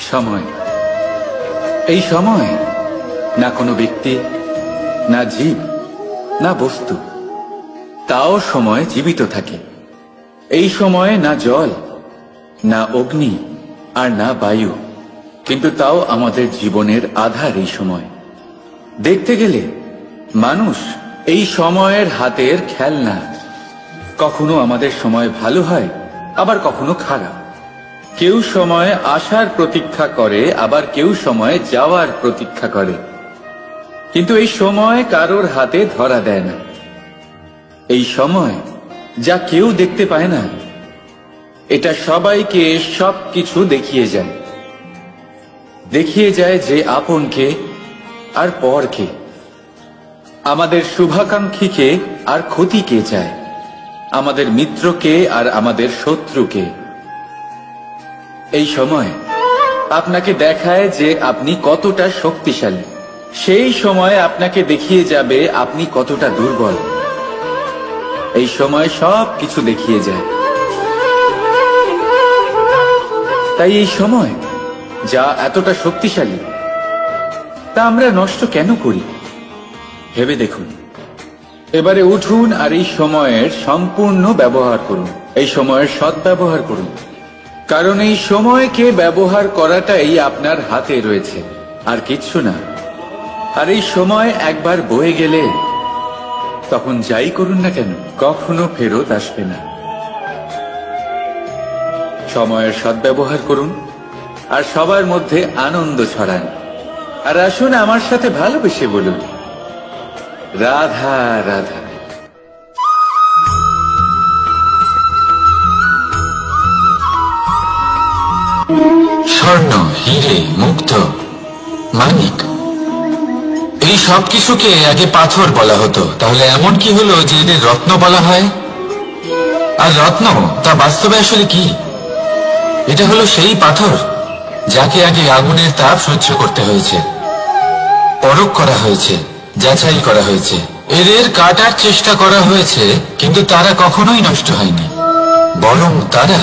[SPEAKER 3] সময়, এই সময় না কোনো ব্যক্তি, না জীব, না বস্তু, তাও সময় জীবিত থাকে। এই সময়ে না জল, না অগ্নি, আর না বায়ু, কিন্তু তাও আমাদের জীবনের আধার। এই সময় দেখতে গেলে মানুষ এই সময়ের হাতের খেলনা। কখনো আমাদের সময় ভালো হয়, আবার কখনো খারাপ। কেউ সময় আসার প্রতীক্ষা করে, আবার কেউ সময় যাওয়ার প্রতীক্ষা করে, কিন্তু এই সময় কারোর হাতে ধরা দেয় না। এই সময় যা কেউ দেখতে পায় না, এটা সবাইকে সবকিছু দেখিয়ে যায়। দেখিয়ে যায় যে আপন কে আর পর কে, আমাদের শুভাকাঙ্ক্ষীকে আর ক্ষতি কে চায়, আমাদের মিত্রকে আর আমাদের শত্রুকে। এই সময় আপনাকে দেখায় যে আপনি কতটা শক্তিশালী, সেই সময় আপনাকে দেখিয়ে যাবে আপনি কতটা দুর্বল। এই সময় সব কিছু দেখিয়ে যায়। তাই এই সময় যা এতটা শক্তিশালী, তা আমরা নষ্ট কেন করি? ভেবে দেখুন। এবারে উঠুন আর এই সময়ের সম্পূর্ণ ব্যবহার করুন, এই সময়ের সদ্ব্যবহার করুন। কারণ এই সময়কে ব্যবহার করাটাই আপনার হাতে রয়েছে, আর কিচ্ছু না। আর এই সময় একবার বয়ে গেলে, তখন যাই করুন না কেন, কখনো ফেরত আসবে না। সময়ের সদ্ব্যবহার করুন আর সবার মধ্যে আনন্দ ছড়ান। আর আসুন আমার সাথে ভালোবেসে বলুন, রাধা রাধা।
[SPEAKER 2] স্বর্ণ, হিরে, মুক্ত, মানিক, এই সব কিছুকে আগে পাথর বলা হতো। তাহলে এমন কি হলো যে এদের রত্ন বলা হয়? আর রত্ন তা বাস্তবে আসলে কি? এটা হলো সেই পাথর যাকে আগে আগুনের তাপ সহ্য করতে হয়েছে, পরখ করা হয়েছে, যাচাই করা হয়েছে, এদের কাটার চেষ্টা করা হয়েছে, কিন্তু তারা কখনোই নষ্ট হয়নি, বরং তারা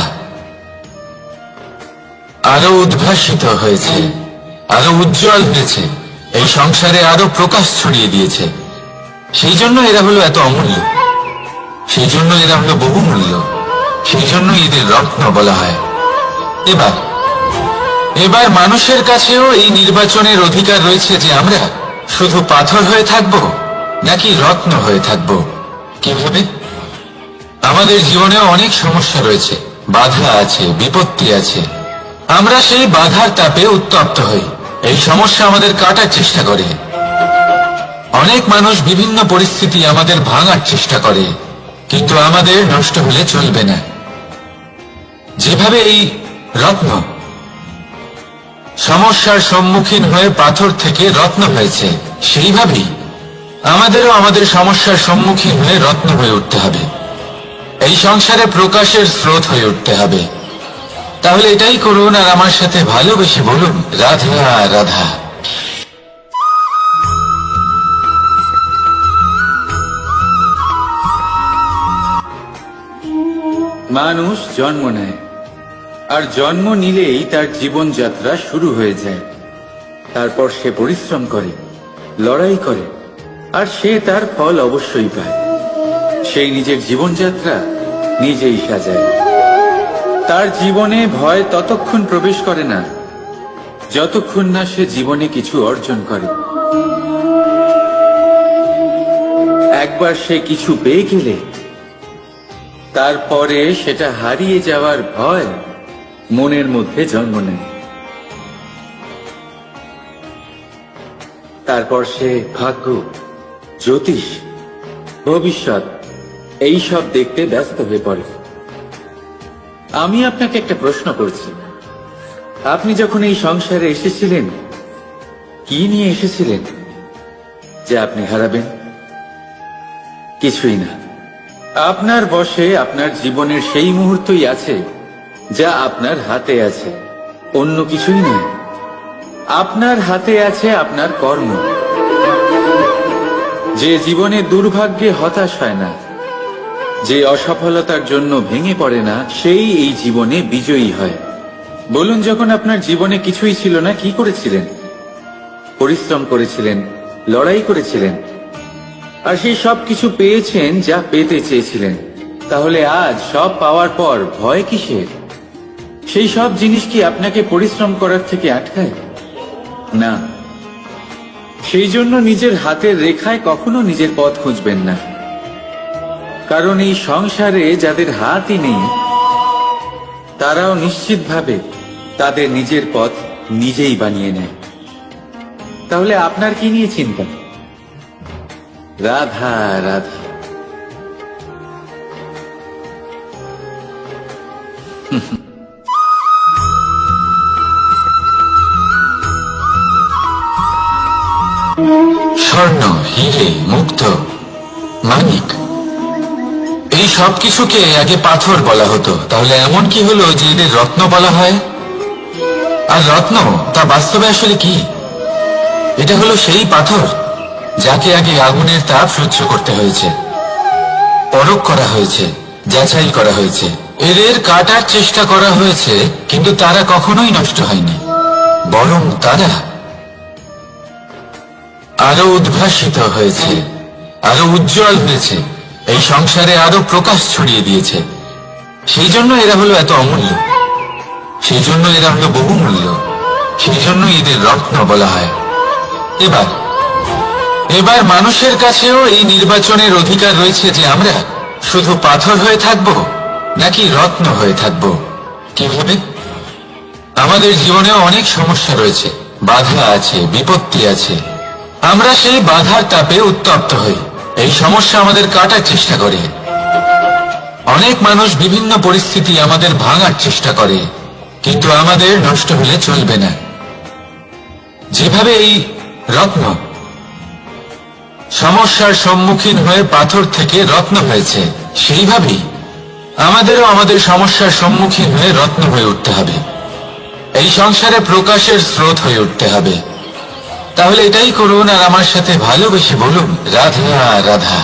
[SPEAKER 2] আরো উদ্ভাসিত হয়েছে, আরো উজ্জ্বল হয়েছে, এই সংসারে আরো প্রকাশ ছড়িয়ে দিয়েছে। সেই জন্য এরা হলো এত অমূল্য, সেই জন্য এরা হলো বহুমূল্য, সেই জন্য এদের রত্ন বলা হয়। এবার মানুষের কাছেও এই নির্বাচনের অধিকার রয়েছে যে আমরা শুধু পাথর হয়ে থাকব নাকি রত্ন হয়ে থাকব। কিভাবে? আমাদের জীবনেও অনেক সমস্যা রয়েছে, বাধা আছে, বিপত্তি আছে। আমরা সেই বাধার তাপে উত্তপ্ত হই, এই সমস্যা আমাদের কাটার চেষ্টা করে। অনেক মানুষ বিভিন্ন পরিস্থিতি আমাদের ভাঙার চেষ্টা করে, কিন্তু আমাদের নষ্ট হলে চলবে না। যেভাবে এই রত্ন সমস্যার সম্মুখীন হয়ে পাথর থেকে রত্ন হয়েছে, সেইভাবেই আমাদেরও আমাদের সমস্যার সম্মুখীন হয়ে রত্ন হয়ে উঠতে হবে, এই সংসারে প্রকাশের স্রোত হয়ে উঠতে হবে। তাহলে এটাই করুন আর আমার সাথে ভালোবেসে বলুন, রাধা রাধা।
[SPEAKER 3] মানুষ জন্ম নেয় আর জন্ম নিলেই তার জীবনযাত্রা শুরু হয়ে যায়। তারপর সে পরিশ্রম করে, লড়াই করে, আর সে তার ফল অবশ্যই পায়। সেই নিজের জীবনযাত্রা নিজেই সাজায়। তার জীবনে ভয় ততক্ষণ প্রবেশ করে না যতক্ষণ না সে জীবনে কিছু অর্জন করে। একবার সে কিছু পেয়ে গেলে তারপরে সেটা হারিয়ে যাওয়ার ভয় মনের মধ্যে জন্ম নেয়। তারপর সে ভাগ্য, জ্যোতিষ, ভবিষ্যৎ এই সব দেখতে ব্যস্ত হয়ে পড়ে। আমি আপনাকে একটা প্রশ্ন করছি, আপনি যখন এই সংসারে এসেছিলেন কি নিয়ে এসেছিলেন যে আপনি হারাবেন? কিছুই না। আপনার বশে আপনার জীবনের সেই মুহূর্তই আছে যা আপনার হাতে আছে, অন্য কিছুই নয়। আপনার হাতে আছে আপনার কর্ম। যে জীবনে দুর্ভাগ্যে হতাশ হয় না, যে অসফলতার জন্য ভেঙে পড়ে না, সেই এই জীবনে বিজয়ী হয়। বলুন, যখন আপনার জীবনে কিছুই ছিল না, কি করেছিলেন? পরিশ্রম করেছিলেন, লড়াই করেছিলেন, আর সেই সব কিছু পেয়েছেন যা পেতে চেয়েছিলেন। তাহলে আজ সব পাওয়ার পর ভয় কিসের? সেই সব জিনিস কি আপনাকে পরিশ্রম করার থেকে আটকায়? না। সেই জন্য নিজের হাতের রেখায় কখনো নিজের পথ খুঁজবেন না, কারণ এই সংসারে যাদের হাতই নেই তারাও নিশ্চিতভাবে তাদের নিজের পথ নিজেই বানিয়ে নেয়। তাহলে আপনার কি নিয়ে চিন্তা? রাধা রাধা।
[SPEAKER 2] স্বর্ণ, হিরে, মুক্ত, মানিক, এই সব কিছুকে আগে পাথর বলা হতো। তাহলে এমন কি হলো যে এদের রত্ন বলা হয়? আর রত্ন তা বাস্তবে আসলে কি? এটা হলো সেই পাথর যাকে আগে আগুনের তাপ সহ্য করতে হয়েছে, পরখ করা হয়েছে, যাচাই করা হয়েছে, এদের কাটার চেষ্টা করা হয়েছে, কিন্তু তারা কখনোই নষ্ট হয়নি, বরং তারা আরো উদ্ভাসিত হয়েছে, আরো উজ্জ্বল হয়েছে, এই সংসারে আরো প্রকাশ ছড়িয়ে দিয়েছে। সেই জন্য এরা হলো এত অমূল্য, সেই জন্য এরা হলো বহুমূল্য, সেই জন্য এদের রত্ন বলা হয়। এবার মানুষের কাছেও এই নির্বাচনের অধিকার রয়েছে যে আমরা শুধু পাথর হয়ে থাকব নাকি রত্ন হয়ে থাকব। কিভাবে? আমাদের জীবনেও অনেক সমস্যা রয়েছে, বাধা আছে, বিপত্তি আছে। আমরা সেই বাধার তাপে উত্তপ্ত হই, এই সমস্যা আমাদের কাটার চেষ্টা করে। অনেক মানুষ বিভিন্ন পরিস্থিতি আমাদের ভাঙার চেষ্টা করে, কিন্তু আমাদের নষ্ট হলে চলবে না। যেভাবে এই রত্ন সমস্যার সম্মুখীন হয়ে পাথর থেকে রত্ন হয়েছে, সেইভাবেই আমাদেরও আমাদের সমস্যার সম্মুখীন হয়ে রত্ন হয়ে উঠতে হবে, এই সংসারে প্রকাশের স্রোত হয়ে উঠতে হবে। তাহলে এটাই করুন আর আমার সাথে ভালোবেসে বলুন, রাধা রাধা।